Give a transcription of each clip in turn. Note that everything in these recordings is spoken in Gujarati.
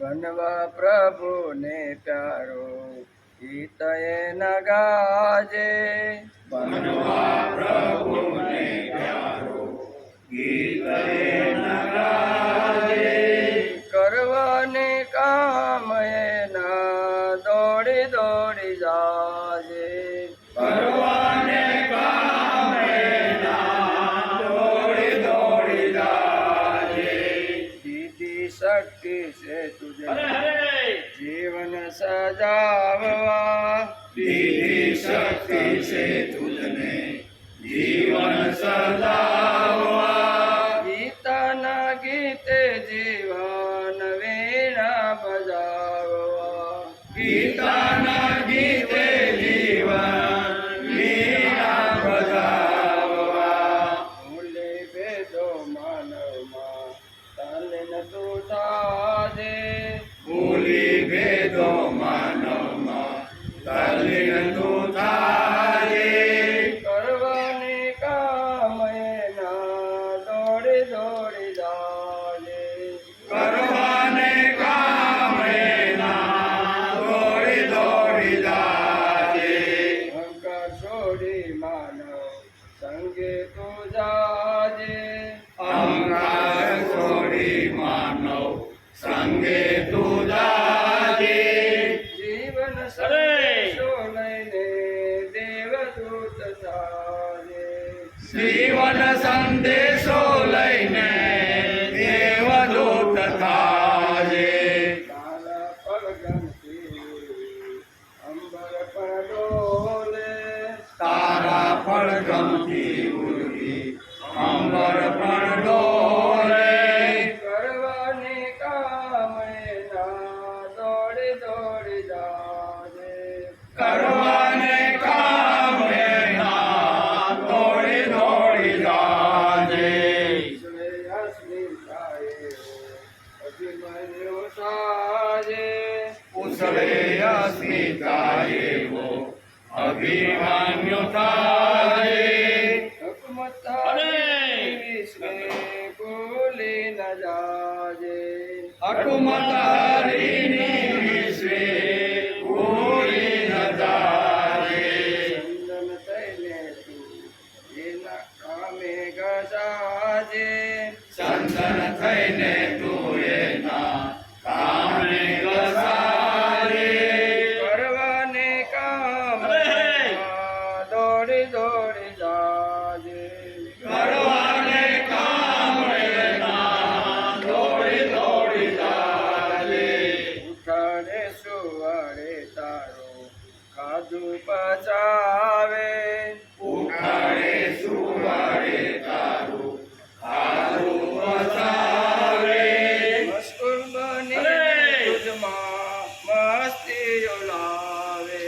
બનવા પ્રભુ ને પ્યારો ગીત ન ગાજે, બનવા પ્રભુ ને પ્યારો ગીત ન ગાજે, કરવાને કામ એના દોડી દોડી જાજે, કરવાને કામ એના દોડી દોડી જાજે, દીધી શક્તિ છે તુજે જીવન સજાવવા, દીધી શક્તિ છે તુજને જીવન સજાવવા, ગીતાના ગીતે જીવન વીણા બજાવવા, ગીતાના ગીતે જીવન વીણા બજાવવા, ભૂલે ભેદો માનવમાં તાલીન તું થાજે, ભૂલી ભેદો માનવમાં તલ્લીન તું થાજે, કરવાની કામ એના દોડી દોડી જાજે, કરવાને કામ એના દોડી દોડી જાજે, અહંકાર છોડી માનવ સંગે તું જાજે, અહંકાર છોડી માનવ સંગે તું જાજે, જીવન સંદેશો લઈને દેવદૂત સાજે, જીવન સંદેશો લઈને દેવદૂત થાજે, તારા પગમથી અંબર પર ડોલે, તારા પડઘમથી ઉડતી અંબર પણ ડોલે, કરવાની કામ એના દોડી દોડી જાજે, કરવાને કામ એના દોડી દોડી જાજે, અભિમન્યુ સાજે, ઉસળે અસ્મિતાએ વો અભિમાન્યુ થાજે, ભૂલી ન જાજે, હકુમત હરીની વિશ્વે ભૂલી ન જાજે, ચંદન થઈને તું એના કામે ગજાજે, ચંદન થઈને તું એના કામે ગસાજે, કરવાને કામ દોડી દોડી જાજે, કરવાને કામ એના દોડી દોડી જાજે, ઉઠાડે સુવાડે તારો ખાધું પચાવે, ઉખાડે સુવાડે તારું ખાધું પચાવે, મસ્કુલ બની તુજમાં મસ્તીઓ લાવે,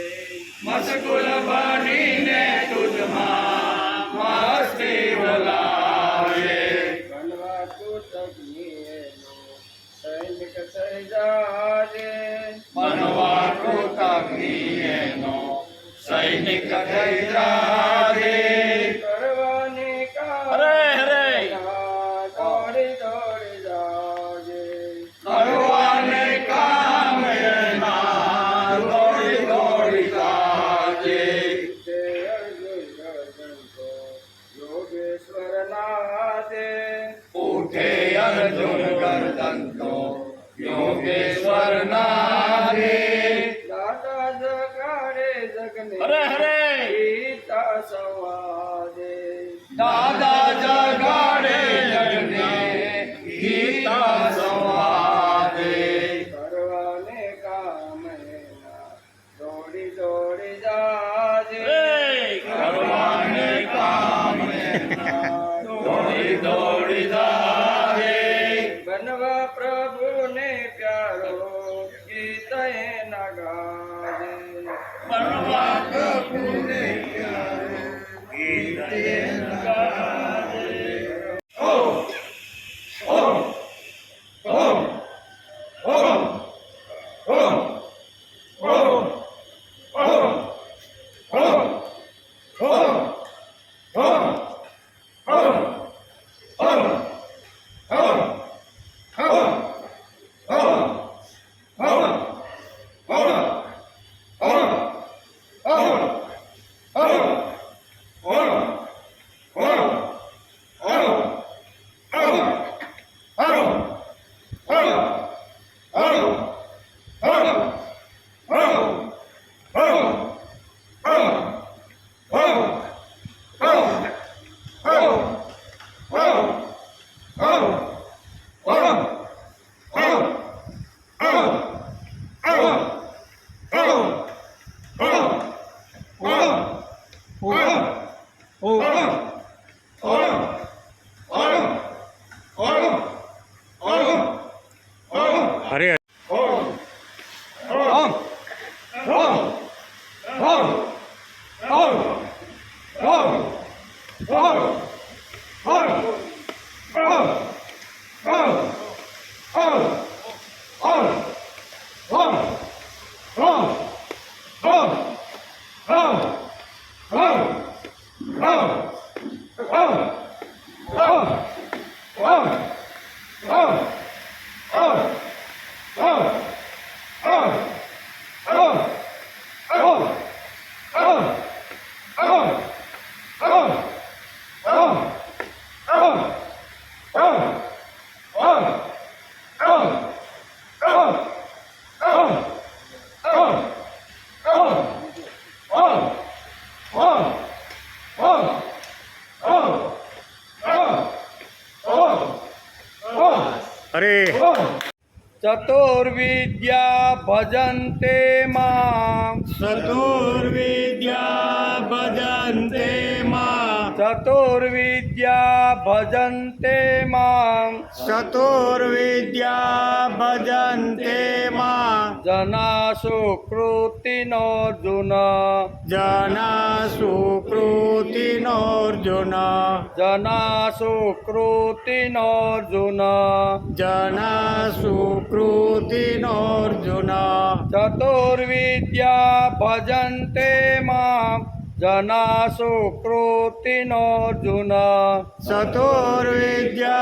મશગુલ બનીને તુજમાં મસ્તી બોલાવે, બનવા તું તકનીએનો સૈનિક થઈ જાજે, બનવા કૃતજ્ઞ સૈનિક થઈ જાજે, કરવાની કામ દોડી દોડી જાજે, કરવાને કામ એના દોડી દોડી જાજે, તે અર્જુન ગર્જન તો યોગેશ્વર નાથે, ઉઠે અર્જુન ગર્દન તો યોગેશ્વર નાથે, દાદા જગાડે જગને ગીતા સંવાદે, દાદા જગાડે જગને ગીતા સંવાદે, કરવાને કામ એના દોડી દોડી જાજે, કરવાને કામ એના દોડી દોડી જાજે, બનવા પ્રભુને પ્યારો ગીત એના ગાજે, બનવા પ્રભુને પ્યારો ગીત એના ગાજે, ઓમ ઓમ ઓમ ઓમ ઓમ ઓમ ઓમ ઓમ ઓમ ઓમ ઓમ ઓમ ઓમ हरे चतुर्विद्या भजन्ते मां चतुर्विद्या भजन्ते मां चतुर्विद्या भजन्ते मां चतुर्विद्या भजन्ते मां जना सुकृतिनोऽर्जुन जना सुकृतिनोऽर्जुन जना सुकृतिनोऽर्जुन जना सुकृतिनोऽर्जुन चतुर्विद्या भजन्ते मां जना सुकृतिनोऽर्जुन चतुर्विद्या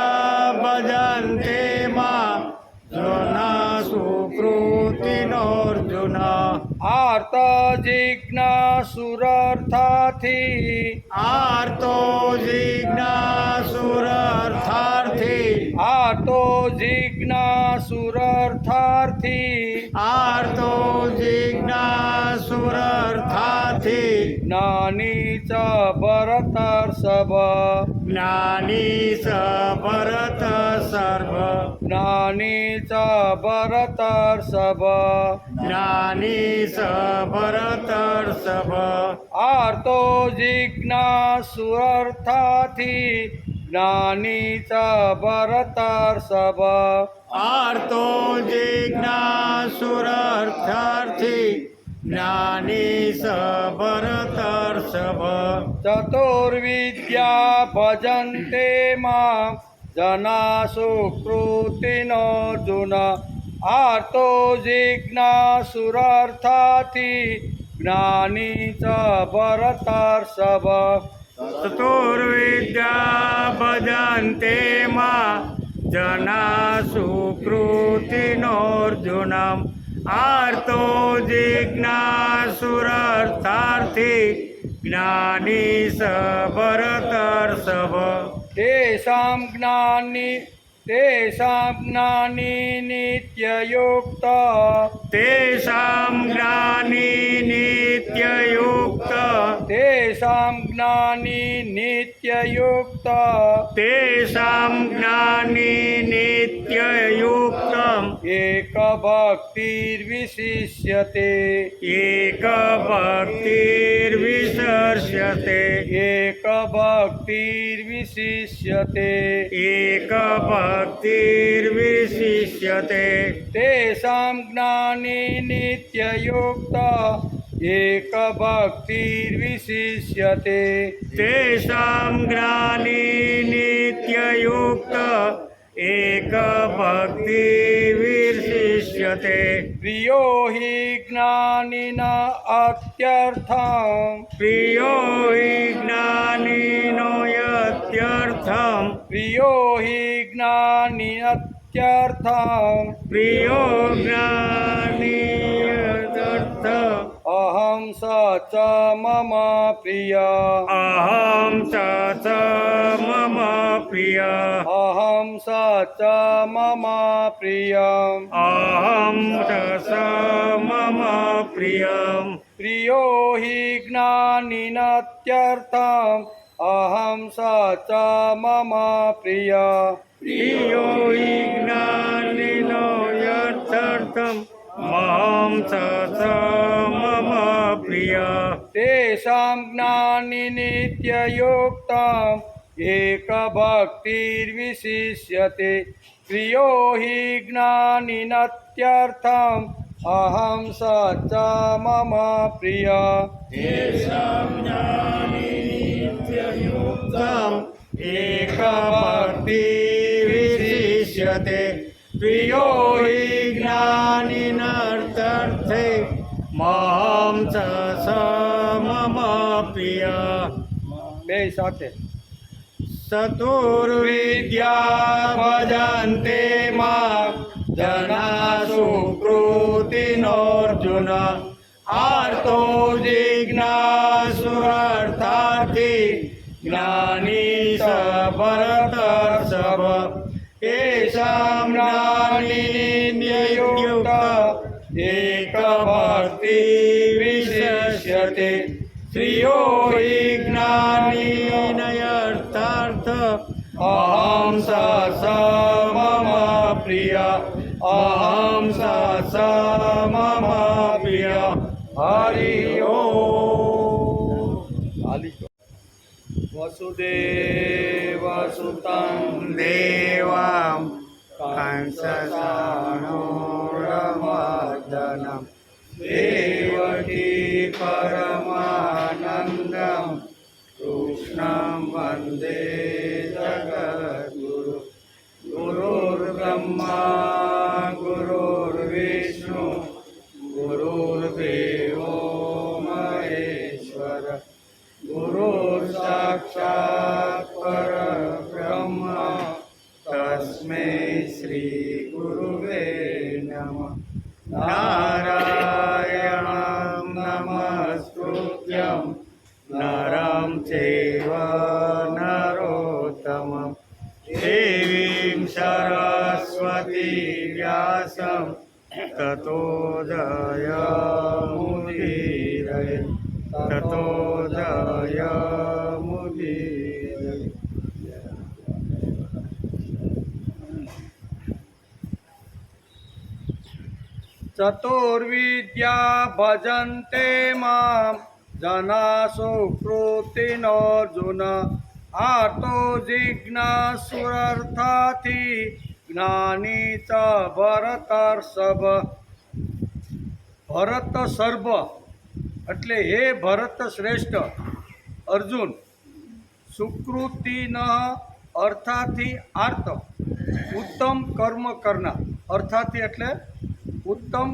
भजन्ते मां जना सुकृतिनोऽर्जुन आर्तजिज्ञासुरर्थार्थी आर्तो जिज्ञासुरर्थार्थी आर्तो जिज्ञासुरर्थार्थी आर्तो जिज्ञासुरर्थार्थी ज्ञानी च भरतर्षभ ज्ञानी स भरत सर्व ज्ञानी च भरतर्षभ ज्ञानी स भरतर्षभ आर्तो जिज्ञासुरर्थार्थी ज्ञानी च भरतर्षभ आर्तो जिज्ञासुरर्थार्थी ज्ञानी स भरतर्षभ चतुर्विद्या भजन्ते मां जना सुकृतिनोऽर्जुन आर्तो जिज्ञासुरर्थार्थी ज्ञानी च भरतर्षभ चतुर्विद्या भजन्ते मां जना सुकृतिनोऽर्जुनम् आर्तो जिज्ञासुरर्थार्थी ज्ञानी स भरतर्षभ तेषां ज्ञानी नित्ययुक्त तेषां ज्ञानी नित्ययुक्त तेषां ज्ञानी नित्ययुक्त तेषां ज्ञानी नित्ययुक्तम् एकभक्तिर्विशिष्यते एकभक्तिर्विशर्ष्यते एकभक्तिर्विशिष्यते एकभक्तिर्विशिष्यते तेषां ज्ञानी नित्ययुक्त एकभक्तिर्विशिष्यते तेषां ज्ञानी नित्ययुक्त एकभक्तिर्विशिष्यते प्रियो हि ज्ञानिन अत्यर्थम् प्रियो हि ज्ञानिनो यत्यर्थम् प्रियो हि ज्ञानिनत्यर्थम् प्रियो ज्ञानी यत्यर्थ अहं स च मम प्रिय अहं च मम प्रिय अहं स च मम प्रिय अहं च मम प्रियम् प्रियो हि ज्ञानिनत्यर्थम् अहं स च मम प्रिय प्रियो हि ज्ञानिनो यत्यर्थम् अहं च मम प्रिय तेषां ज्ञानि नित्ययुक्तम् एकभक्तिर्विशिष्यते प्रियो हि ज्ञानिनत्यर्थम् अहं स च मम प्रिय तेषां ज्ञानि नित्ययुक्तम् एकभक्तिर्विशिष्यते प्रियो हि ज्ञानिनर्थार्थे महं च मम प्रिय બે સાથે चतुर्विद्या भजन्ते मां जना सुकृतिनोऽर्जुन आर्तो जिज्ञासुरर्थार्थी ज्ञानी स भरतर्षभ येषां ज्ञानी नियुक्त एकभक्तिर्विशिष्यते श्रियो हि ज्ञानिनयर्थार्थ अहं स मम प्रिय પ્રિય અહમ સ મમ પ્રિય હરિ ઓમ. વસુદેવ સુતં દેવમ કંસચાણૂરમર્દનમ દેવકી પરમાનંદમ કૃષ્ણં વંદે જગદ્ગુરુ. ગુરુર્બ્રહ્મા ગુરુર્વિષ્ણુ ગુરુર્દેવો મહેશ્વર ગુરુર સાક્ષાત પરબ્રહ્મ તસ્મૈ શ્રી ગુરુવે નમઃ. નારાયણં નમસ્કૃત્યં નરં ચૈવ નરોત્તમં દેવીં સરસ્વતી વ્યાસં તતો જયમુદીરયે તતો જયમુદીરયે. ચતુર્વિદ્યા ભજન્તે મામ જના સુકૃતિનોર્જુન આતો જિજ્ઞાસુરર્થાથી જ્ઞાની ચ ભરતર્ષભ. ભરત સર્ભ એટલે હે ભરત શ્રેષ્ઠ અર્જુન, સુકૃતિન અર્થાથી આર્ત ઉત્તમ કર્મ કરનાર. અર્થાથી એટલે ઉત્તમ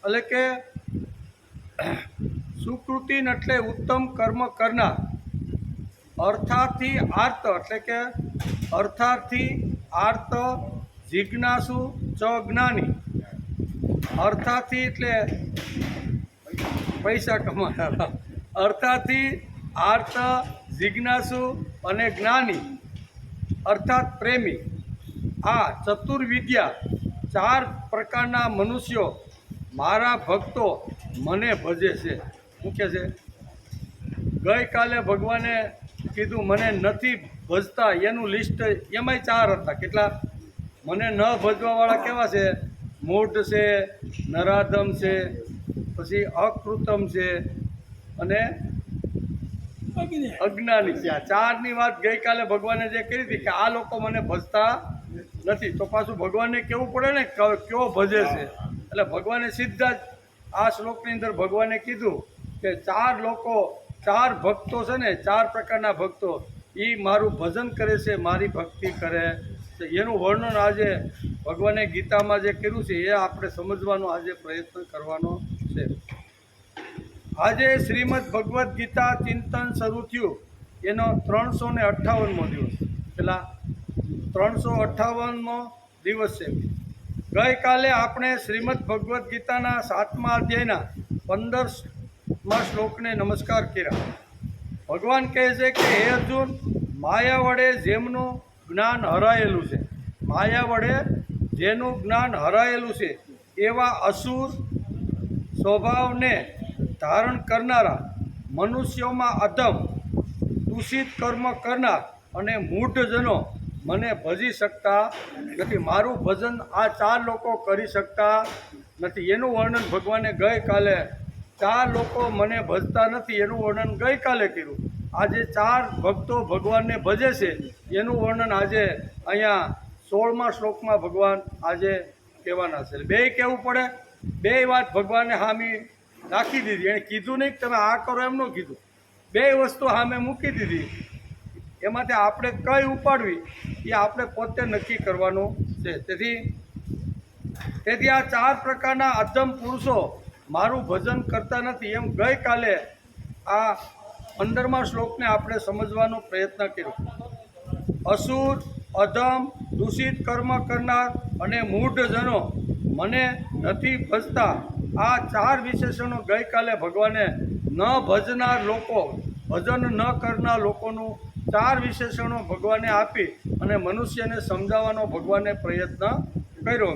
એટલે કે સુકૃતિન એટલે ઉત્તમ કર્મ કરનાર. અર્થાથી આર્ત એટલે કે અર્થાથી આર્ત જિજ્ઞાસુ ચ જ્ઞાની. અર્થાથી એટલે પૈસા કમાનારા. અર્થાથી આર્ત જિજ્ઞાસુ અને જ્ઞાની અર્થાત પ્રેમી. આ ચતુર્વિદ્યા ચાર પ્રકારના મનુષ્યો મારા ભક્તો મને ભજે છે. શું કહે છે? ગઈકાલે ભગવાને કીધું મને નથી ભજતા એનું લિસ્ટ એમાંય ચાર હતા. કેટલા? મને ન ભજવાવાળા કેવા છે? મૂઢ છે, નરાધમ છે, પછી અકૃતમ છે અને અજ્ઞાની છે. આ ચારની વાત ગઈકાલે ભગવાને જે કરી હતી કે આ લોકો મને ભજતા નથી, તો પાછું ભગવાનને કહેવું પડે ને કયો ભજે છે. એટલે ભગવાને સીધા જ આ શ્લોકની અંદર ભગવાને કીધું કે ચાર લોકો, ચાર ભક્તો છે ને, ચાર પ્રકારના ભક્તો એ મારું ભજન કરે છે, મારી ભક્તિ કરે છે. એનું વર્ણન આજે ભગવાને ગીતામાં જે કર્યું છે એ આપણે સમજવાનો આજે પ્રયત્ન કરવાનો છે. આજે શ્રીમદ ભગવદ્ ગીતા ચિંતન શરૂ થયું એનો 358મો દિવસ. પેલા 358મો દિવસ છે. ગઈકાલે આપણે શ્રીમદ ભગવદ્ ગીતાના 7મા અધ્યાયના 15મા શ્લોકને નમસ્કાર કર્યા. ભગવાન કહે છે કે હે અર્જુન, માયા વડે જેમનું જ્ઞાન હરાયેલું છે, માયા વડે જેનું જ્ઞાન હરાયેલું છે એવા અસુર સ્વભાવને ધારણ કરનારા મનુષ્યોમાં અધમ દૂષિત કર્મ કરનાર અને મૂઢજનો મને ભજી શકતા નથી. મારું ભજન આ ચાર લોકો કરી શકતા નથી. એનું વર્ણન ભગવાને ગઈકાલે, ચાર લોકો મને ભજતા નથી એનું વર્ણન ગઈકાલે કર્યું. આજે ચાર ભક્તો ભગવાનને ભજે છે એનું વર્ણન આજે અહીંયા 16મા શ્લોકમાં ભગવાન આજે કહેવાના છે. બે કહેવું પડે, બે વાત ભગવાને હામી રાખી દીધી. એણે કીધું નહીં કે તમે આ કરો, એમ ન કીધું. બે વસ્તુ સામે મૂકી દીધી. એમાંથી આપણે કઈ ઉપાડવી એ આપણે પોતે નક્કી કરવાનું છે. તેથી આ ચાર પ્રકારના અધમ પુરુષો મારું ભજન કરતા નથી એમ ગઈકાલે આ 15મા શ્લોકને આપણે સમજવાનો પ્રયત્ન કર્યો. અસુર, અધમ, દૂષિત કર્મ કરનાર અને મૂઢજનો મને નથી ભજતા. આ ચાર વિશેષણો ગઈકાલે ભગવાને ન ભજનાર લોકો, ભજન ન કરનાર લોકોનું ચાર વિશેષણો ભગવાને આપી અને મનુષ્યને સમજાવવાનો ભગવાને પ્રયત્ન કર્યો.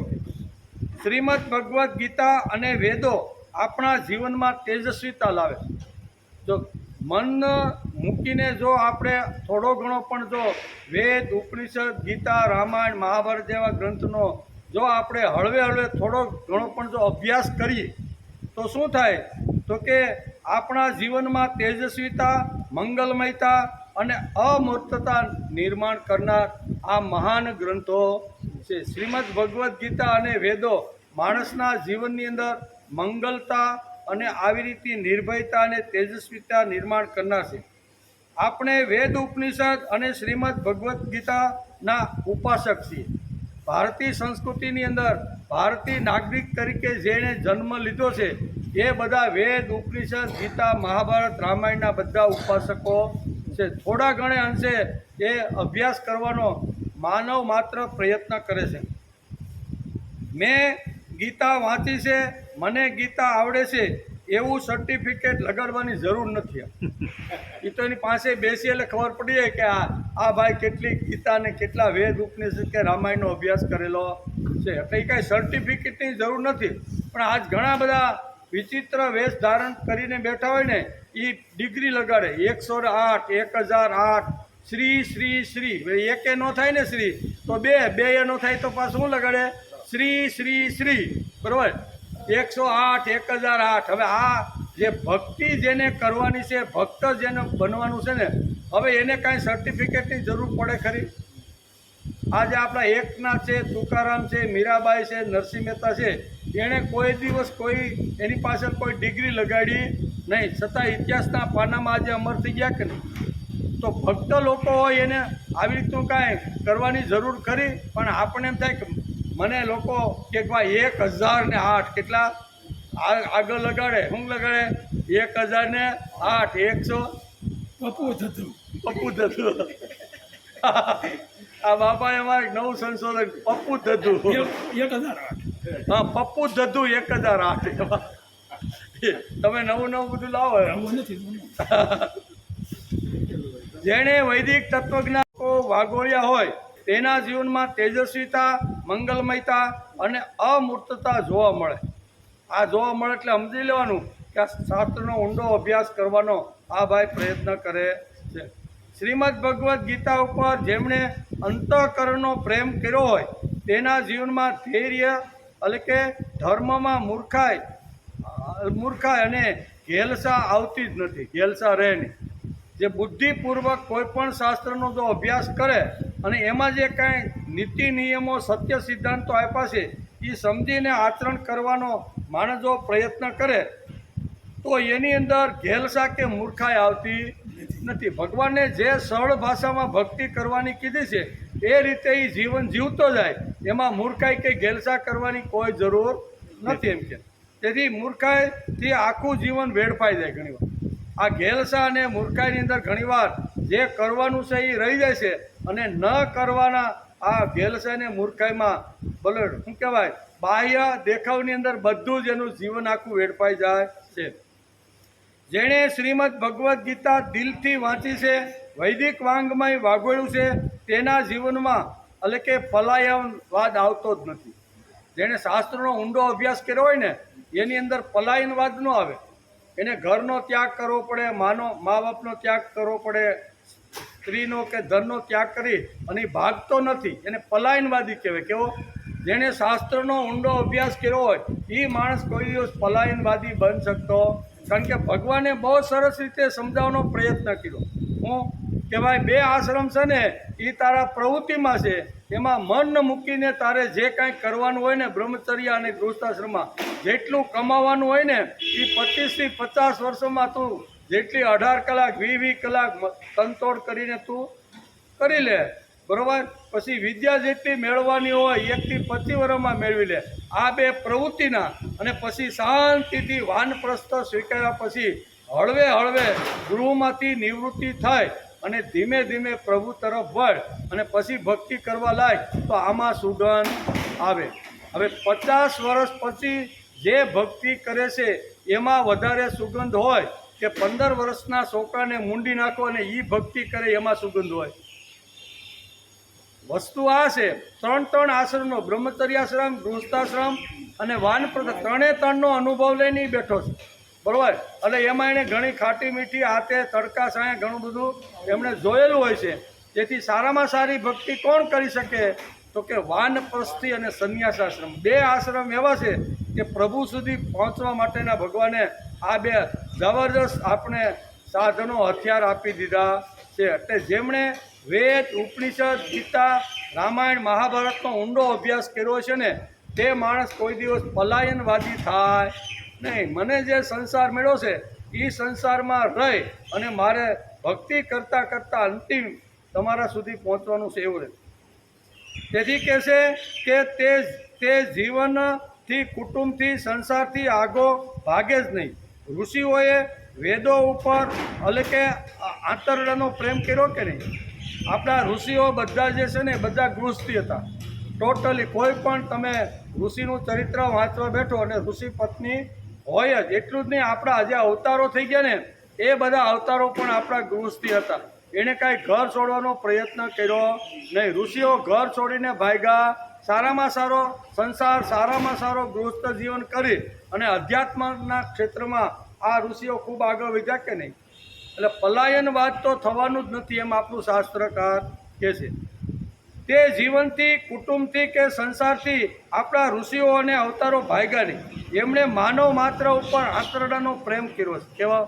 શ્રીમદ ભગવદ્ ગીતા અને વેદો આપણા જીવનમાં તેજસ્વીતા લાવે. જો મન મૂકીને જો આપણે થોડો ઘણો પણ જો વેદ, ઉપનિષદ, ગીતા, રામાયણ, મહાભારત જેવા ગ્રંથનો જો આપણે હળવે હળવે થોડો ઘણો પણ જો અભ્યાસ કરીએ તો શું થાય તો કે આપણા જીવનમાં તેજસ્વીતા, મંગલમયતા અને અમૂર્તતા નિર્માણ કરનાર આ મહાન ગ્રંથો છે. શ્રીમદ ભગવદ્ ગીતા અને વેદો માણસના જીવનની અંદર મંગલતા અને આવી રીતે નિર્ભયતા અને તેજસ્વીતા નિર્માણ કરનાર છે. આપણે વેદ, ઉપનિષદ અને શ્રીમદ ભગવદ્ ગીતાના ઉપાસક છીએ. ભારતીય સંસ્કૃતિની અંદર ભારતીય નાગરિક તરીકે જેણે જન્મ લીધો છે એ બધા વેદ, ઉપનિષદ, ગીતા, મહાભારત, રામાયણના બધા ઉપાસકો છે. થોડા ઘણે અંશે એ અભ્યાસ કરવાનો માનવ માત્ર પ્રયત્ન કરે છે. મેં ગીતા વાંચી છે, મને ગીતા આવડે છે એવું સર્ટિફિકેટ લગાડવાની જરૂર નથી. એ તો એની પાસે બેસી એટલે ખબર પડી જાય કે આ ભાઈ કેટલી ગીતા ને કેટલા વેદ, ઉપનિષદ કે રામાયણનો અભ્યાસ કરેલો છે. એટલે એ કાંઈ સર્ટિફિકેટની જરૂર નથી. પણ આજ ઘણા બધા વિચિત્ર વેશ ધારણ કરીને બેઠા હોય ને એ ડિગ્રી લગાડે 108, 1008, શ્રી શ્રી શ્રી. એકે ન થાય ને શ્રી તો બે ન થાય તો પાછું શું લગાડે? શ્રી શ્રી શ્રી. બરાબર? 108, 1008. હવે આ જે ભક્તિ જેને કરવાની છે, ભક્ત જેને બનવાનું છે ને, હવે એને કાંઈ સર્ટિફિકેટની જરૂર પડે ખરી? આજે આપણા એકનાથ છે, તુકારામ છે, મીરાબાઈ છે, નરસિંહ મહેતા છે, એણે કોઈ દિવસ કોઈ એની પાછળ કોઈ ડિગ્રી લગાડી નહીં, છતાં ઇતિહાસના પાનામાં આજે અમર થઈ ગયા કે નહીં? તો ભક્ત લોકો હોય એને આવી રીતનું કાંઈ કરવાની જરૂર ખરી? પણ આપણને એમ થાય કે મને લોકો કે ભાઈ 1008 કેટલા આગળ લગાડે, શું લગાડે? 1008, 100 પપ્પુ થતું. આ બાપાએ અમારે નવું સંશોધન પપ્પુ ધધુ 1008. હા, પપ્પુ ધધુ 1008. તમે નવું બધું લાવો. જેણે વૈદિક તત્વજ્ઞાન વાગોળ્યા હોય તેના જીવનમાં તેજસ્વીતા, મંગલમયતા અને અમૂર્તતા જોવા મળે. આ જોવા મળે એટલે સમજી લેવાનું કે આ શાસ્ત્રનો ઊંડો અભ્યાસ કરવાનો આ ભાઈ પ્રયત્ન કરે છે. શ્રીમદ ભગવદ્ ગીતા ઉપર જેમણે અંતઃકરણનો પ્રેમ કર્યો હોય તેના જીવનમાં ધૈર્ય એટલે કે ધર્મમાં મૂર્ખાઈ અને ઘેલસા આવતી જ નથી. ઘેલસા રહે નહીં. જે બુદ્ધિપૂર્વક કોઈ પણ શાસ્ત્રનો જો અભ્યાસ કરે અને એમાં જે કાંઈ નીતિ નિયમો, સત્ય સિદ્ધાંતો આપ્યા છે એ સમજીને આચરણ કરવાનો માણસ જો પ્રયત્ન કરે તો એની અંદર ઘેલસા કે મૂર્ખાઈ આવતી નથી. ભગવાને જે સરળ ભાષામાં ભક્તિ કરવાની કીધી છે એ રીતે એ જીવન જીવતો જાય, એમાં મૂર્ખાઈ કે ઘેલસા કરવાની કોઈ જરૂર નથી એમ કે. તેથી મૂર્ખાઈથી આખું જીવન વેડફાઈ જાય ઘણીવાર. આ ઘેલસા અને મૂર્ખાઈની અંદર ઘણીવાર જે કરવાનું છે એ રહી જાય છે અને ન કરવાના આ ઘેલસા અને મૂર્ખાઈમાં ભલે શું કહેવાય બાહ્ય દેખાવની અંદર બધું જ એનું જીવન આખું વેડફાઈ જાય છે. જેણે શ્રીમદ ભગવદ્ ગીતા દિલથી વાંચી છે, વૈદિક વાંગમય વાગોળ્યું છે, તેના જીવનમાં એટલે કે પલાયનવાદ આવતો જ નથી. જેણે શાસ્ત્રનો ઊંડો અભ્યાસ કર્યો હોય ને એની અંદર પલાયનવાદ ન આવે. એને ઘરનો ત્યાગ કરવો પડે, મા બાપનો ત્યાગ કરવો પડે, સ્ત્રીનો કે ધનનો ત્યાગ કરી અને ભાગતો નથી. એને પલાયનવાદી કહેવાય. કેવો? જેણે શાસ્ત્રનો ઊંડો અભ્યાસ કર્યો હોય એ માણસ કોઈ દિવસ પલાયનવાદી બની શકતો. કારણ કે ભગવાને બહુ સરસ રીતે સમજાવવાનો પ્રયત્ન કર્યો. હું કે ભાઈ 2 આશ્રમ છે ને એ તારા પ્રવૃત્તિમાં છે, એમાં મન મૂકીને તારે જે કાંઈ કરવાનું હોય ને બ્રહ્મચર્ય અને ગૃહસ્થાશ્રમમાં જેટલું કમાવાનું હોય ને એ 25 થી 50 વર્ષોમાં તું જેટલી 18 કલાક 20 કલાક તનતોડ કરીને તું કરી લે. બરાબર? પછી વિદ્યા જેટલી મેળવવાની હોય 1 થી 25 વર્ષમાં મેળવી લે. આ 2 પ્રવૃત્તિના અને પછી શાંતિથી વાનપ્રસ્થ સ્વીકાર્યા પછી હળવે હળવે ગૃહમાંથી નિવૃત્તિ થાય અને ધીમે ધીમે પ્રભુ તરફ વળ અને પછી ભક્તિ કરવા લાય તો આમાં સુગંધ આવે. હવે 50 વર્ષ પછી જે ભક્તિ કરે છે એમાં વધારે સુગંધ હોય કે 15 વર્ષના છોકરાને મૂંડી નાખો અને એ ભક્તિ કરે એમાં સુગંધ હોય? વસ્તુ આ છે. 3 આશ્રમનો બ્રહ્મચર્યાશ્રમ, ગૃહસ્થાશ્રમ અને વાનપ્રસ્થ 3નો અનુભવ લઈને બેઠો છે. બરાબર. એટલે એમાં એણે ઘણી ખાટી મીઠી હાથે તડકા સાયા ઘણું બધું એમણે જોયેલું હોય છે. જેથી સારામાં સારી ભક્તિ કોણ કરી શકે? તો કે વાનપ્રસ્થિ અને સંન્યાસ આશ્રમ, બે આશ્રમ એવા છે કે પ્રભુ સુધી પહોંચવા માટેના ભગવાને આ બે જબરજસ્ત આપણે સાધનો હથિયાર આપી દીધા છે. એટલે જેમણે વેદ, ઉપનિષદ, ગીતા, રામાયણ, મહાભારતનો ઊંડો અભ્યાસ કર્યો છે ને તે માણસ કોઈ દિવસ પલાયનવાદી થાય નહીં. મને જે સંસાર મળ્યો છે એ સંસારમાં રહી અને મારે ભક્તિ કરતાં કરતાં અંતિમ તમારા સુધી પહોંચવાનું છે એવું રહે. તેથી કહેશે કે તે જીવનથી, કુટુંબથી, સંસારથી આગો ભાગે જ નહીં. ઋષિઓએ વેદો ઉપર એટલે કે આંતરડાનો પ્રેમ કર્યો કે નહીં? આપણા ઋષિઓ બધા જે છે ને બધા ગૃહસ્થી હતા ટોટલી. કોઈ પણ તમે ઋષિનું ચરિત્ર વાંચવા બેઠો અને ઋષિ પત્ની હોય જ. એટલું જ નહીં, આપણા જે અવતારો થઈ ગયા ને એ બધા અવતારો પણ આપણા ગૃહસ્થી હતા. એણે કાંઈ ઘર છોડવાનો પ્રયત્ન કર્યો નહીં. ઋષિઓ ઘર છોડીને ભાગ્યા, સારામાં સારો સંસાર, સારામાં સારો ગૃહસ્થ જીવન કરી અને અધ્યાત્મના ક્ષેત્રમાં આ ઋષિઓ ખૂબ આગળ વધ્યા કે નહીં? એટલે પલાયનવાદ તો થવાનું જ નથી એમ આપણું શાસ્ત્રકાર કહે છે. તે જીવનથી, કુટુંબથી કે સંસારથી આપણા ઋષિઓ અને અવતારો ભાગ્યા નહીં. એમણે માનવ માત્ર ઉપર આંતરડાનો પ્રેમ કર્યો છે. કેવા?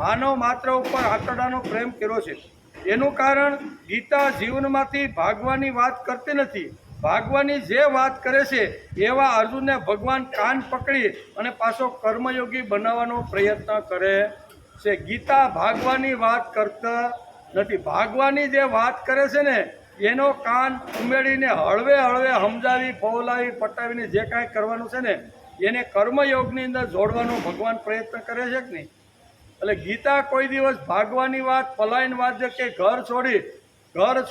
માનવ માત્ર ઉપર આંતરડાનો પ્રેમ કર્યો છે. એનું કારણ ગીતા જીવનમાંથી ભાગવાની વાત કરતી નથી. ભાગવાની જે વાત કરે છે એવા અર્જુનને ભગવાન કાન પકડી અને પાછો કર્મયોગી બનાવવાનો પ્રયત્ન કરે છે. ગીતા ભાગવાની વાત કરતા નથી. ભાગવાની જે વાત કરે છે ને એનો કાન ઉમેરીને હળવે હળવે સમજાવી, ફોલાવી, પટાવીને જે કાંઈ કરવાનું છે ને એને કર્મયોગની અંદર જોડવાનો ભગવાન પ્રયત્ન કરે છે કે નહીં? એટલે ગીતા કોઈ દિવસ ભાગવાની વાત, પલાયન વાત કે ઘર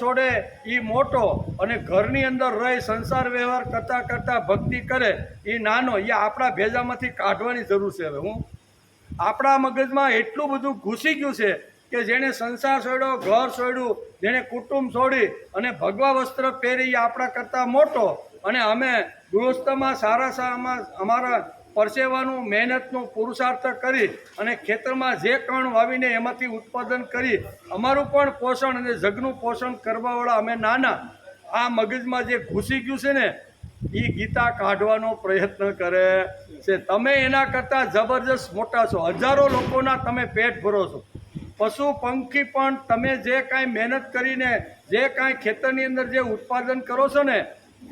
છોડે એ મોટો અને ઘરની અંદર રહી સંસાર વ્યવહાર કરતાં કરતાં ભક્તિ કરે એ નાનો. એ આપણા ભેજામાંથી કાઢવાની જરૂર છે. હવે આપણા મગજમાં એટલું બધું ઘૂસી ગયું છે કે જેણે સંસાર છોડ્યો, ઘર છોડ્યું, જેણે કુટુંબ છોડી અને ભગવા વસ્ત્ર પહેરી એ આપણા કરતાં મોટો. અને અમે ગૃહસ્થમાં સારામાં અમારા પરસેવાનું, મહેનતનું પુરુષાર્થ કરી અને ખેતરમાં જે કણ વાવીને એમાંથી ઉત્પાદન કરી અમારું પણ પોષણ અને જગનું પોષણ કરવાવાળા અમે નાના. આ મગજમાં જે ઘૂસી ગયું છે ને એ ગીતા કાઢવાનો પ્રયત્ન કરે છે. તમે એના કરતાં જબરજસ્ત મોટા છો. હજારો લોકોના તમે પેટ ભરો છો. પશુ પંખી પણ તમે જે કાંઈ મહેનત કરીને જે કાંઈ ખેતરની અંદર જે ઉત્પાદન કરો છો ને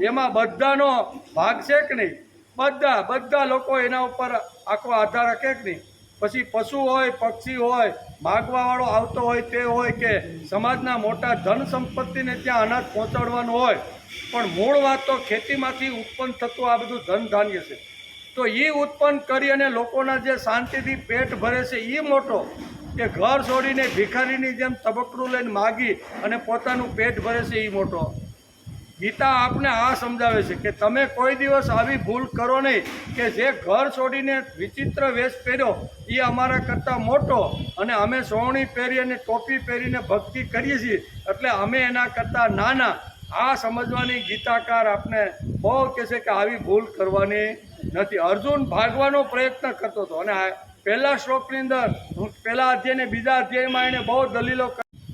એમાં બધાનો ભાગ છે કે નહીં? બધા લોકો એના ઉપર આખો આધાર રાખે કે નહીં? પછી પશુ હોય, પક્ષી હોય, માગવાવાળો આવતો હોય તે હોય કે સમાજના મોટા ધન સંપત્તિને ત્યાં અનાજ પહોંચાડવાનું હોય, પણ મૂળ વાત તો ખેતીમાંથી ઉત્પન્ન થતું આ બધું ધન ધાન્ય છે. તો એ ઉત્પન્ન કરી અને લોકોના જે શાંતિથી પેટ ભરે છે એ મોટો કે ઘર છોડીને ભિખારીની જેમ તબકડું લઈને માગી અને પોતાનું પેટ ભરે છે એ મોટો? ગીતા આપને આ સમજાવે છે કે તમે કોઈ દિવસ આવી ભૂલ કરો નહીં કે જે ઘર છોડીને વિચિત્ર વેશ પહેર્યો એ અમારા કરતાં મોટો અને અમે સોવણી પહેરી અને ટોપી પહેરીને ભક્તિ કરીએ છીએ એટલે અમે એના કરતાં નાના. આ સમજવાની ગીતાકાર આપને બહુ કહે છે કે આવી ભૂલ કરવાની નથી. અર્જુન ભાગવાનો પ્રયત્ન કરતો હતો અને પહેલા શ્લોકની અંદર, પહેલા અધ્યાય ને બીજા અધ્યાયમાં એને બહુ દલીલો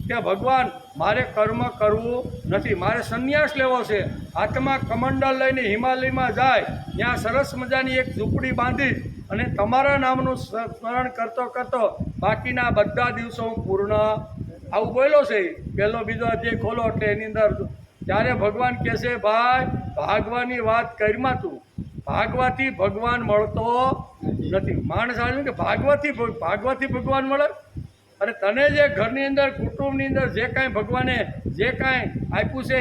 કે ભગવાન મારે કર્મ કરવું નથી, મારે સંન્યાસ લેવો છે. હાથમાં કમંડલ લઈને હિમાલયમાં જાય, ત્યાં સરસ મજાની એક ઝૂંપડી બાંધી અને તમારા નામનું સ્મરણ કરતો કરતો બાકીના બધા દિવસો હું પૂર્ણ. આવું બોલ્યો છે. પહેલો બીજો અધ્યાય ખોલો એટલે એની અંદર ત્યારે ભગવાન કહે છે ભાઈ ભાગવાની વાત કરીમાં તું, ભાગવાથી ભગવાન મળતો નથી. માણસ આવ્યું કે ભાગવાથી ભગવાન મળે? અને તને જે ઘરની અંદર, કુટુંબની અંદર જે કાંઈ ભગવાને જે કાંઈ આપ્યું છે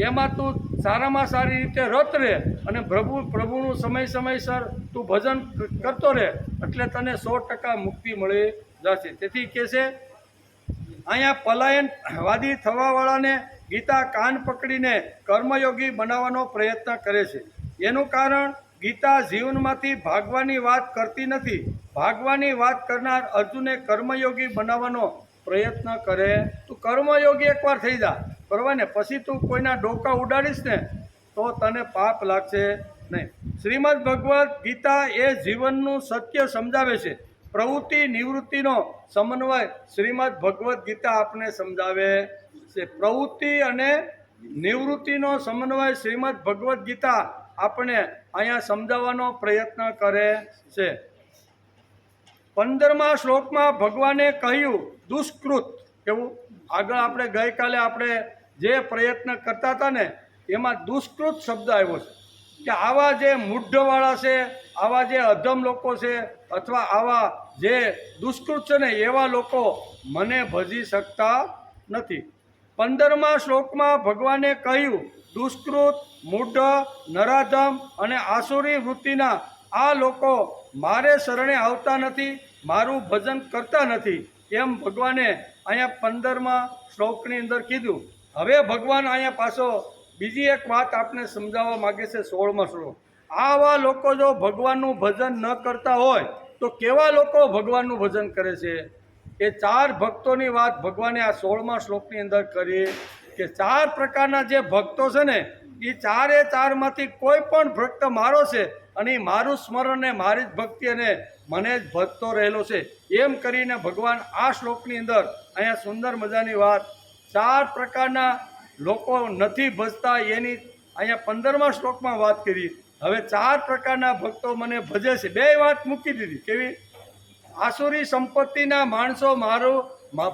એમાં તું સારામાં સારી રીતે રત રહે અને પ્રભુનું સમયસર તું ભજન કરતો રહે એટલે તને 100% મુક્તિ મળી જશે. તેથી કહે છે અહીંયા પલાયનવાદી થવાવાળાને ગીતા કાન પકડીને કર્મયોગી બનાવવાનો પ્રયત્ન કરે છે. એનું કારણ ગીતા જીવનમાંથી ભાગવાની વાત કરતી નથી. ભાગવાની વાત કરનાર અર્જુને કર્મયોગી બનાવવાનો પ્રયત્ન કરે. તું કર્મયોગી એકવાર થઈ જા, બરાબર ને? પછી તું કોઈના ડોકા ઉડાડીશ ને તો તને પાપ લાગશે નહીં. શ્રીમદ ભગવદ્ ગીતા એ જીવનનું સત્ય સમજાવે છે. પ્રવૃત્તિ નિવૃત્તિનો સમન્વય શ્રીમદ ભગવદ્ ગીતા આપણે સમજાવે છે. પ્રવૃત્તિ અને નિવૃત્તિનો સમન્વય શ્રીમદ ભગવદ્ ગીતા આપણે અહીંયા સમજાવવાનો પ્રયત્ન કરે છે. 15મા શ્લોકમાં ભગવાને કહ્યું દુષ્કૃત. કેવું? આગળ આપણે ગઈકાલે આપણે જે પ્રયત્ન કરતા હતા ને એમાં દુષ્કૃત શબ્દ આવ્યો છે કે આવા જે મૂઢવાળા છે, આવા જે અધમ લોકો છે, અથવા આવા જે દુષ્કૃત છે ને એવા લોકો મને ભજી શકતા નથી. 15મા શ્લોકમાં ભગવાને કહ્યું દુષ્કૃત, મૂઢ, નરાધમ અને આસુરી વૃત્તિના આ લોકો મારે શરણે આવતા નથી, મારું ભજન કરતા નથી, એમ ભગવાને અહીંયા 15મા શ્લોકની અંદર કીધું. હવે ભગવાન અહીંયા પાછો બીજી એક વાત આપણે સમજાવવા માગે છે. 16મા શ્લોક, આવા લોકો જો ભગવાનનું ભજન ન કરતા હોય તો કેવા લોકો ભગવાનનું ભજન કરે છે? એ 4 ભક્તોની વાત ભગવાને આ 16મા શ્લોકની અંદર કરી કે 4 પ્રકારના જે ભક્તો છે ને એ 4માંથી કોઈ પણ ભક્ત મારો છે અને એ મારું સ્મરણ ને મારી જ ભક્તિ અને મને જ ભજતો રહેલો છે, એમ કરીને ભગવાન આ શ્લોકની અંદર અહીંયા સુંદર મજાની વાત 4 પ્રકારના લોકો નથી ભજતા એની અહીંયા 15મા શ્લોકમાં વાત કરી. હવે 4 પ્રકારના ભક્તો મને ભજે છે. 2 વાત મૂકી દીધી. કેવી? આસુરી સંપત્તિના માણસો મારું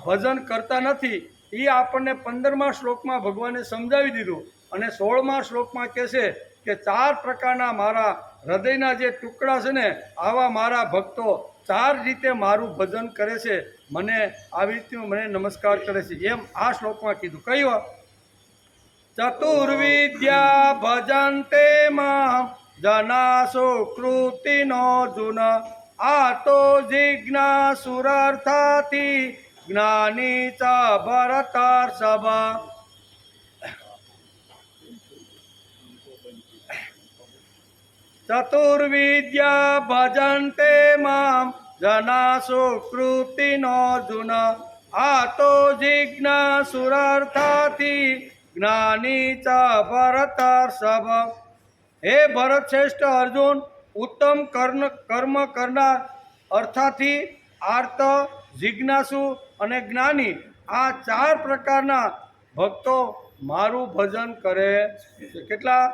ભજન કરતા નથી, એ આપણને 15મા શ્લોકમાં ભગવાને સમજાવી દીધું. અને 16મા શ્લોકમાં કહે છે કે 4 પ્રકારના મારા હૃદયના જે ટુકડા છે ને આવા મારા ભક્તો 4 રીતે મારું ભજન કરે છે, મને આવી રીતે મને નમસ્કાર કરે છે, એમ આ શ્લોકમાં કીધું. કયું? ચતુર્વિદ્યા ભજન્તે મામ જના સુકૃતિનો જુન આ તો જિજ્ઞાસુરાર્થાથી જ્ઞાની ચ ભરતર્ષભ. ચતુર્વિદ્યા ભજન્તે મામ જના સુકૃતિનો જુન આ તો જિજ્ઞાસુરાર્થાથી જ્ઞાની ચ ભરતર્ષભ. હે ભરત શ્રેષ્ઠ અર્જુન, ઉત્તમ કર્મ કરનાર અર્થાથી આર્ત, જિજ્ઞાસુ અને જ્ઞાની આ 4 પ્રકારના ભક્તો મારું ભજન કરે છે. કેટલા?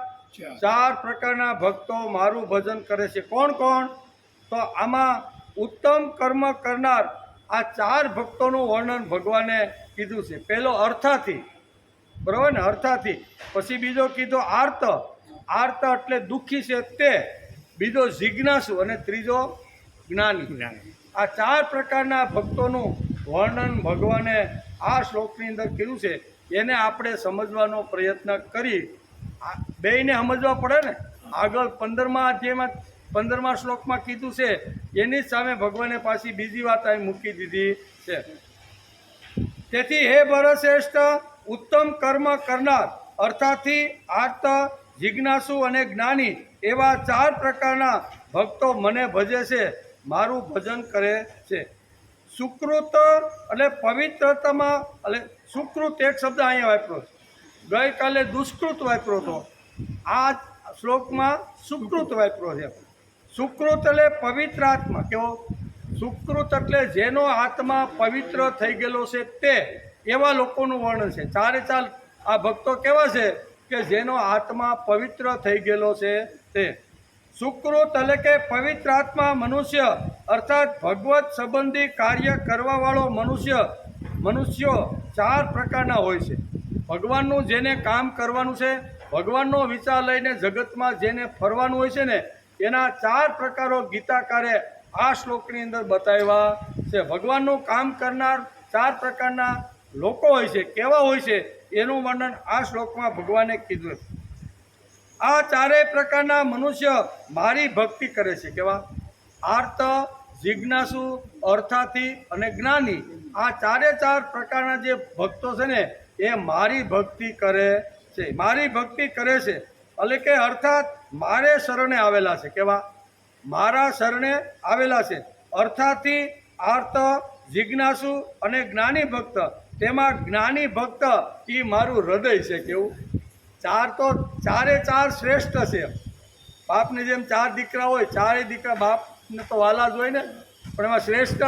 4 પ્રકારના ભક્તો મારું ભજન કરે છે. કોણ કોણ? તો આમાં ઉત્તમ કર્મ કરનાર આ 4 ભક્તોનું વર્ણન ભગવાને કીધું છે. પહેલો અર્થાથી, બરાબર ને? અર્થાથી. પછી બીજો કીધો આર્ત, આર્ત એટલે દુઃખી છે તે. બીજો જિજ્ઞાસુ અને ત્રીજો જ્ઞાની. આ 4 પ્રકારના ભક્તોનું વર્ણન ભગવાને આ શ્લોકની અંદર કીધું છે. એને આપણે સમજવાનો પ્રયત્ન કરી. બેયને સમજવા પડે ને. આગળ 15મા અધ્યાયમાં 15મા શ્લોકમાં કીધું છે એની સામે ભગવાને પાછી બીજી વાત અહીં મૂકી દીધી છે. તેથી હે ભરત શ્રેષ્ઠ, ઉત્તમ કર્મ કરનાર અર્થાથી આર્ત, જિજ્ઞાસુ અને જ્ઞાની એવા 4 પ્રકારના ભક્તો મને ભજે છે, મારું ભજન કરે છે. સુકૃત એટલે પવિત્રતામાં, એટલે સુકૃત એક શબ્દ અહીંયા વાપર્યો. ગઈકાલે દુષ્કૃત વાપર્યો હતો, આ શ્લોકમાં સુકૃત વાપર્યો છે. સુકૃત એટલે પવિત્ર આત્મા. કેવો? સુકૃત એટલે જેનો આત્મા પવિત્ર થઈ ગયેલો છે તે એવા લોકોનું વર્ણન છે. 4 આ ભક્તો કેવા છે કે જેનો આત્મા પવિત્ર થઈ ગયેલો છે તે. સુકૃત એટલે કે પવિત્ર આત્મા મનુષ્ય અર્થાત ભગવત સંબંધી કાર્ય કરવાવાળો મનુષ્યો 4 પ્રકારના હોય છે. ભગવાનનું જેને કામ કરવાનું છે, ભગવાનનો વિચાર લઈને જગતમાં જેને ફરવાનું હોય છે ને એના 4 પ્રકારો ગીતાકારે આ શ્લોકની અંદર બતાવ્યા છે. ભગવાનનું કામ કરનાર 4 પ્રકારના લોકો હોય છે. કેવા હોય છે એનું વર્ણન આ શ્લોકમાં ભગવાને કીધું. આ 4 પ્રકારના મનુષ્ય મારી ભક્તિ કરે છે. કેવા? આર્ત, જિજ્ઞાસુ, અર્થાથી અને જ્ઞાની આ 4 પ્રકારના જે ભક્તો છે ને એ મારી ભક્તિ કરે છે. મારી ભક્તિ કરે છે એટલે કે અર્થાત મારે શરણે આવેલા છે. કેવા? મારા શરણે આવેલા છે. અર્થાથી આર્ત, જિજ્ઞાસુ અને જ્ઞાની ભક્ત. તેમાં જ્ઞાની ભક્ત એ મારું હૃદય છે. કેવું? 4 તો 4 શ્રેષ્ઠ છે. બાપને જેમ 4 દીકરા હોય, 4 દીકરા બાપને તો વાલા જ હોય ને, પણ એમાં શ્રેષ્ઠ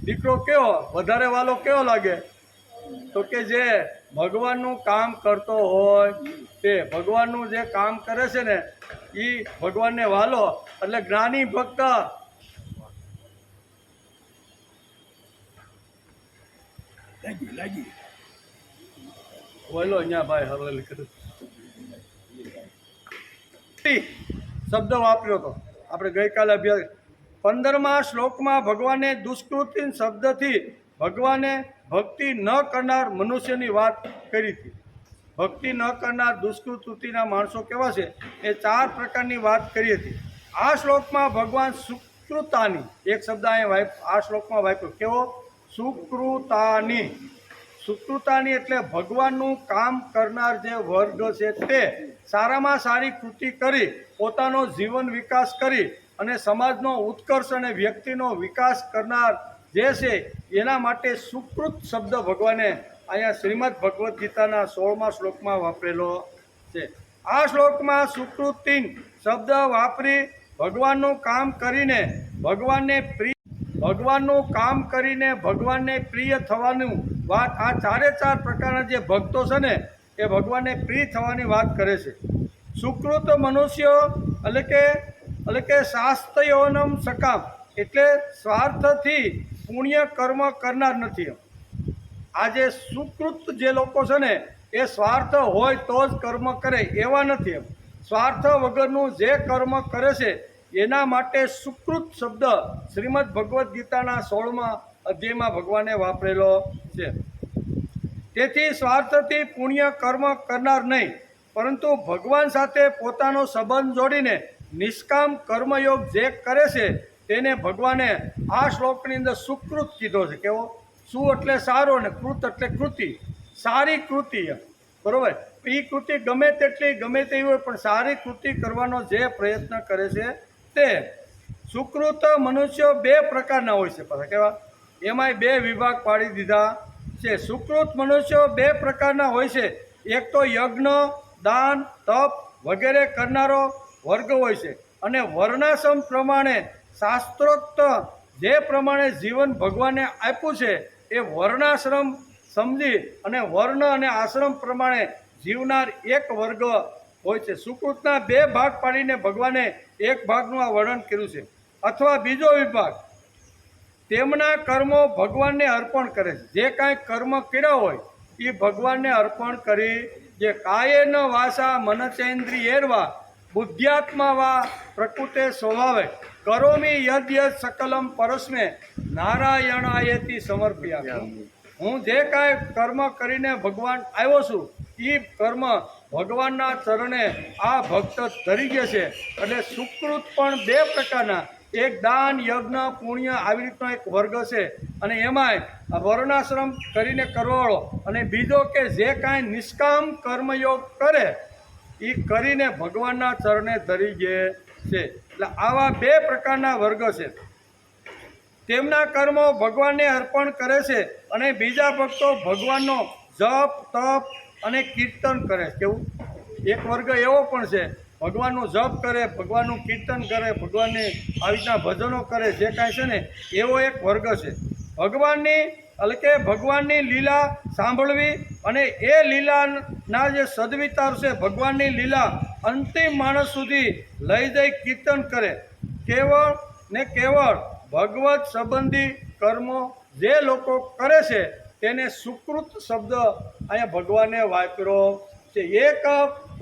દીકરો કેવો, વધારે વાલો કેવો લાગે? તો કે જે ભગવાનનું કામ કરતો હોય તે ભગવાનનું જે કામ કરે છે ને એ ભગવાનને વાલો. એટલે જ્ઞાની ભક્ત લાગી બોલો અહીંયા ભાઈ હવેલી કરું શબ્દ વાપર્યો હતો આપણે ગઈકાલે અભ્યાસ. 15મા શ્લોકમાં ભગવાને દુષ્કૃતિ શબ્દથી ભગવાને ભક્તિ ન કરનાર મનુષ્યની વાત કરી હતી. ભક્તિ ન કરનાર દુષ્કૃતિના માણસો કેવા છે એ 4 પ્રકારની વાત કરી હતી. આ શ્લોકમાં ભગવાન સુકૃતાની એક શબ્દ અહીંયા આ શ્લોકમાં વાપર્યો. કેવો? સુકૃતાની. સુકૃતાની એટલે ભગવાનનું કામ કરનાર જે વર્ગ છે તે સારામાં સારી કૃતિ કરી પોતાનો જીવન વિકાસ કરી અને સમાજનો ઉત્કર્ષ અને વ્યક્તિનો વિકાસ કરનાર જે છે એના માટે સુકૃત શબ્દ ભગવાને અહીંયા શ્રીમદ ભગવદ્ ગીતાના 16મા શ્લોકમાં વાપરેલો છે. આ શ્લોકમાં સુકૃતિન શબ્દ વાપરી ભગવાનનું કામ કરીને ભગવાનને પ્રિય થવાનું વાત આ 4 પ્રકારના જે ભક્તો છે ને એ ભગવાનને પ્રિય થવાની વાત કરે છે. સુકૃત મનુષ્યો એટલે કે શાસ્ત્રયોનમ સકામ એટલે સ્વાર્થથી પુણ્ય કર્મ કરનાર નથી. આ જે સુકૃત જે લોકો છે ને એ સ્વાર્થ હોય તો જ કર્મ કરે એવા નથી. સ્વાર્થ વગરનું જે કર્મ કરે છે એના માટે સુકૃત શબ્દ શ્રીમદ ભગવદ્ ગીતાના 16મા અધ્યાયમાં ભગવાને વાપરેલો છે. તેથી સ્વાર્થથી પુણ્ય કર્મ કરનાર નહીં, પરંતુ ભગવાન સાથે પોતાનો સંબંધ જોડીને નિષ્કામ કર્મયોગ જે કરે છે તેને ભગવાને આ શ્લોકની અંદર સુકૃત કીધો છે. કેવો? સુ એટલે સારો ને કૃત એટલે કૃતિ, સારી કૃતિ. બરાબર? એ કૃતિ ગમે તેવી હોય પણ સારી કૃતિ કરવાનો જે પ્રયત્ન કરે છે તે. સુકૃત મનુષ્યો 2 પ્રકારના હોય છે. પાછા કેવા? એમાંય 2 વિભાગ પાડી દીધા છે. સુકૃત મનુષ્યો 2 પ્રકારના હોય છે. એક તો યજ્ઞ, દાન, તપ વગેરે કરનારો વર્ગ હોય છે અને વર્ણાશ્રમ પ્રમાણે શાસ્ત્રોક્ત જે પ્રમાણે જીવન ભગવાને આપ્યું છે એ વર્ણાશ્રમ સમજી અને વર્ણ અને આશ્રમ પ્રમાણે જીવનાર એક વર્ગ હોય છે. સુકૃતના 2 ભાગ પાડીને ભગવાને એક ભાગનું આ વર્ણન કર્યું છે. અથવા બીજો વિભાગ તેમના કર્મો ભગવાનને અર્પણ કરે છે. જે કાંઈ કર્મ કર્યા હોય એ ભગવાનને અર્પણ કરી જે કાયેન વાસા મનચેન્દ્રિયેર્વા બુદ્ધ્યાત્મા વા પ્રકૃતે સ્વભાવે કરોમી યદ યદ સકલમ પરસ્મે નારાયણાયેતી સમર્પ્યામિ. હું જે કાંઈ કર્મ કરીને ભગવાન આવ્યો છું એ કર્મ ભગવાનના ચરણે આ ભક્ત ધરી ગયા છે. એટલે સુકૃત પણ 2 પ્રકારના, એક દાન, યજ્ઞ, પુણ્ય આવી રીતનો એક વર્ગ છે અને એમાંય વર્ણાશ્રમ કરીને કરવાળો, અને બીજો કે જે કાંઈ નિષ્કામ કર્મયોગ કરે એ કરીને ભગવાનના ચરણે ધરી ગયા છે. એટલે આવા 2 પ્રકારના વર્ગ છે. તેમના કર્મો ભગવાનને અર્પણ કરે છે અને બીજા ભક્તો ભગવાનનો જપ, તપ અને કીર્તન કરે. કેવું? એક વર્ગ એવો પણ છે ભગવાનનું જપ કરે, ભગવાનનું કીર્તન કરે, ભગવાનની આવી રીતના ભજનો કરે, જે કાંઈ છે ને એવો એક વર્ગ છે. ભગવાનની લીલા સાંભળવી અને એ લીલાના જે સદવિચાર છે ભગવાનની લીલા અંતિમ માણસ સુધી લઈ જઈ કીર્તન કરે. કેવળ ભગવત સંબંધી કર્મો જે લોકો કરે છે તેને સુકૃત શબ્દ અહીંયા ભગવાને વાપર્યો છે. એક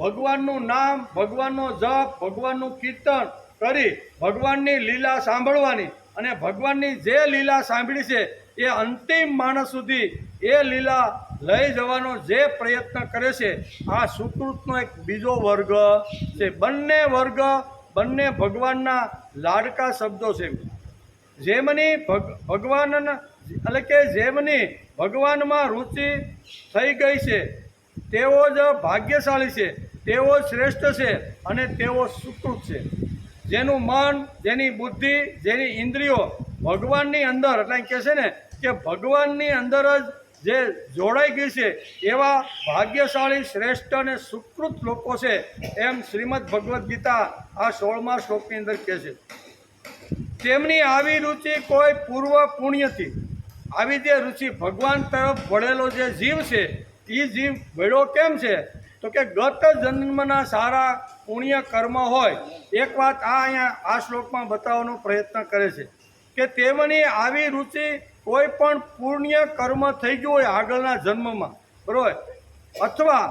ભગવાનનું નામ, ભગવાનનો જપ, ભગવાનનું કીર્તન કરી ભગવાનની લીલા સાંભળવાની અને ભગવાનની જે લીલા સાંભળી છે એ અંતિમ માણસ સુધી એ લીલા લઈ જવાનો જે પ્રયત્ન કરે છે આ સુકૃતનો એક બીજો વર્ગ છે. બંને ભગવાનના લાડકા શબ્દો છે. જેમની ભગવાનમાં રુચિ થઈ ગઈ છે તેઓ જ ભાગ્યશાળી છે, તેઓ શ્રેષ્ઠ છે અને તેઓ સુકૃત છે. જેનું મન, જેની બુદ્ધિ, જેની ઇન્દ્રિયો ભગવાનની અંદર એટલે કહે છે ને કે ભગવાનની અંદર જ જે જોડાઈ ગઈ છે એવા ભાગ્યશાળી, શ્રેષ્ઠ અને સુકૃત લોકો છે એમ શ્રીમદ ભગવદ્ ગીતા આ 16મા શ્લોકની અંદર કહે છે. તેમની આવી રુચિ કોઈ પૂર્વ પુણ્યથી, આવી જે રુચિ ભગવાન તરફ વળેલો જે જીવ છે એ જીવ વળ્યો કેમ છે? તો કે ગત જન્મના સારા પુણ્ય કર્મ હોય. એક વાત અહીંયા આ શ્લોકમાં બતાવવાનો પ્રયત્ન કરે છે કે તેમની આવી રુચિ કોઈ પણ પુણ્ય કર્મ થઈ ગયું હોય આગળના જન્મમાં, બરાબર, અથવા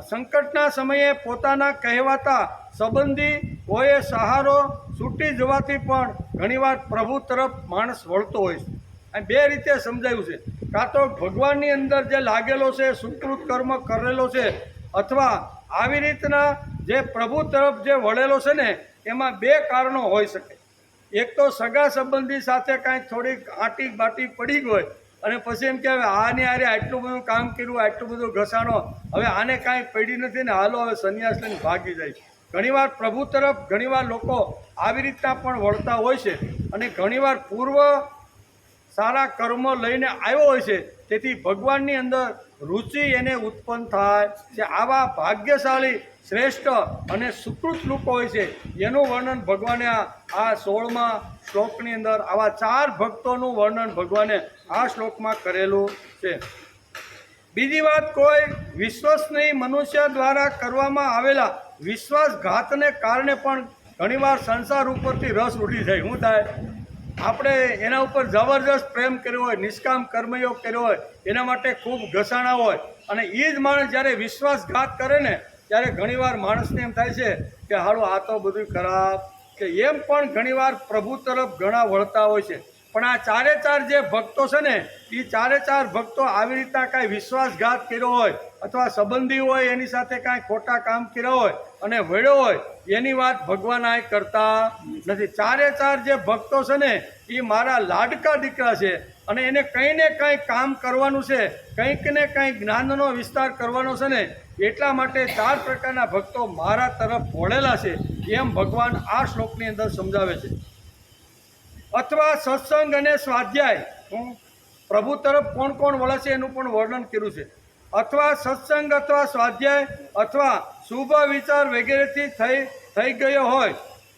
સંકટના સમયે પોતાના કહેવાતા સંબંધી હોય સહારો છૂટી જવાથી પણ ઘણીવાર પ્રભુ તરફ માણસ વળતો હોય છે. આ બે રીતે સમજાયું છે. કાં તો ભગવાનની અંદર જે લાગેલો છે, સુકૃત કર્મ કરેલો છે, અથવા આવી રીતના જે પ્રભુ તરફ જે વળેલો છે ને, એમાં બે કારણો હોઈ શકે. એક તો સગા સંબંધી સાથે કાંઈ થોડીક આંટી બાટી પડી ગઈ હોય અને પછી એમ કે હવે આને આરે આટલું બધું કામ કર્યું, આટલું બધું ઘસાણો, હવે આને કાંઈ પડી નથી ને, હાલો હવે સંન્યાસ લઈને ભાગી જાય. ઘણીવાર પ્રભુ તરફ ઘણીવાર લોકો આવી રીતના પણ વળતા હોય છે અને ઘણીવાર પૂર્વ સારા કર્મ લઈને આવ્યો હોય છે. તેથી ભગવાનની અંદર રુચિ એને ઉત્પન્ન થાય છે. આવા ભાગ્યશાળી શ્રેષ્ઠ અને સુકૃત લોકો હોય છે એનું વર્ણન ભગવાને આ 16મા શ્લોકની અંદર આવા 4 ભક્તોનું વર્ણન ભગવાને આ શ્લોકમાં કરેલું છે. બીજી વાત, કોઈ વિશ્વસનીય મનુષ્ય દ્વારા કરવામાં આવેલા વિશ્વાસઘાતને કારણે પણ ઘણીવાર સંસાર ઉપરથી રસ ઉઠી જાય. શું થાય? આપણે એના ઉપર જબરજસ્ત પ્રેમ કર્યો હોય, નિષ્કામ કર્મયોગ કર્યો હોય, એના માટે ખૂબ ઘસાણા હોય અને એ જ માણસ જ્યારે વિશ્વાસઘાત કરે ને ત્યારે ઘણીવાર માણસને એમ થાય છે કે હાલો આ તો બધું ખરાબ, કે એમ પણ ઘણીવાર પ્રભુ તરફ ઘણા વળતા હોય છે. પણ આ 4 જે ભક્તો છે ને, એ 4 ભક્તો આવી રીતના કાંઈ વિશ્વાસઘાત કર્યો હોય અથવા સંબંધી હોય એની સાથે કાંઈ ખોટા કામ કર્યા હોય અને વળ્યો હોય એની વાત ભગવાન આ કરતા નથી. 4 જે ભક્તો છે ને એ મારા લાડકા દીકરા છે અને એને કંઈ ને કંઈ કામ કરવાનું છે, કંઈક ને કંઈક જ્ઞાનનો વિસ્તાર કરવાનો છે ને, એટલા માટે 4 પ્રકારના ભક્તો મારા તરફ વળેલા છે એમ ભગવાન આ શ્લોકની અંદર સમજાવે છે. અથવા સત્સંગ અને સ્વાધ્યાય, પ્રભુ તરફ કોણ કોણ વળે છે એનું પણ વર્ણન કર્યું છે. અથવા સત્સંગ અથવા સ્વાધ્યાય અથવા શુભ વિચાર વગેરેથી થઈ ગયો હોય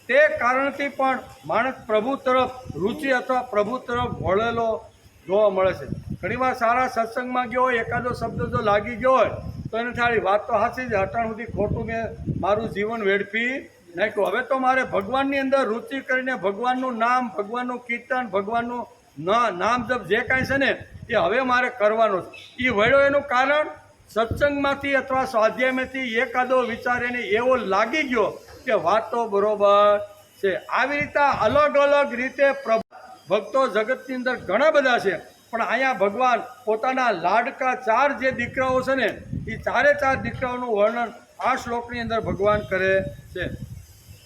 તે કારણથી પણ માણસ પ્રભુ તરફ રુચિ અથવા પ્રભુ તરફ વળેલો જોવા મળે છે. ઘણીવાર સારા સત્સંગમાં ગયો હોય, એકાદો શબ્દ જો લાગી ગયો હોય તો એને થાળી વાત તો સાચી જ, અટાણ સુધી ખોટું મેં મારું જીવન વેડફી નાખ્યું, હવે તો મારે ભગવાનની અંદર રુચિ કરીને ભગવાનનું નામ, ભગવાનનું કીર્તન, ભગવાનનું નામ જપ જે કાંઈ છે ને એ હવે મારે કરવાનું છે. એ વળ્યો એનું કારણ સત્સંગમાંથી અથવા સ્વાધ્યાયમાંથી એકાદો વિચાર એને એવો લાગી ગયો કે વાત તો બરોબર છે. આવી રીતે અલગ અલગ રીતે ભક્તો જગતની અંદર ઘણા બધા છે, પણ અહીંયા ભગવાન પોતાના લાડકા 4 જે દીકરાઓ છે ને એ 4 દીકરાઓનું વર્ણન આ શ્લોકની અંદર ભગવાન કરે છે.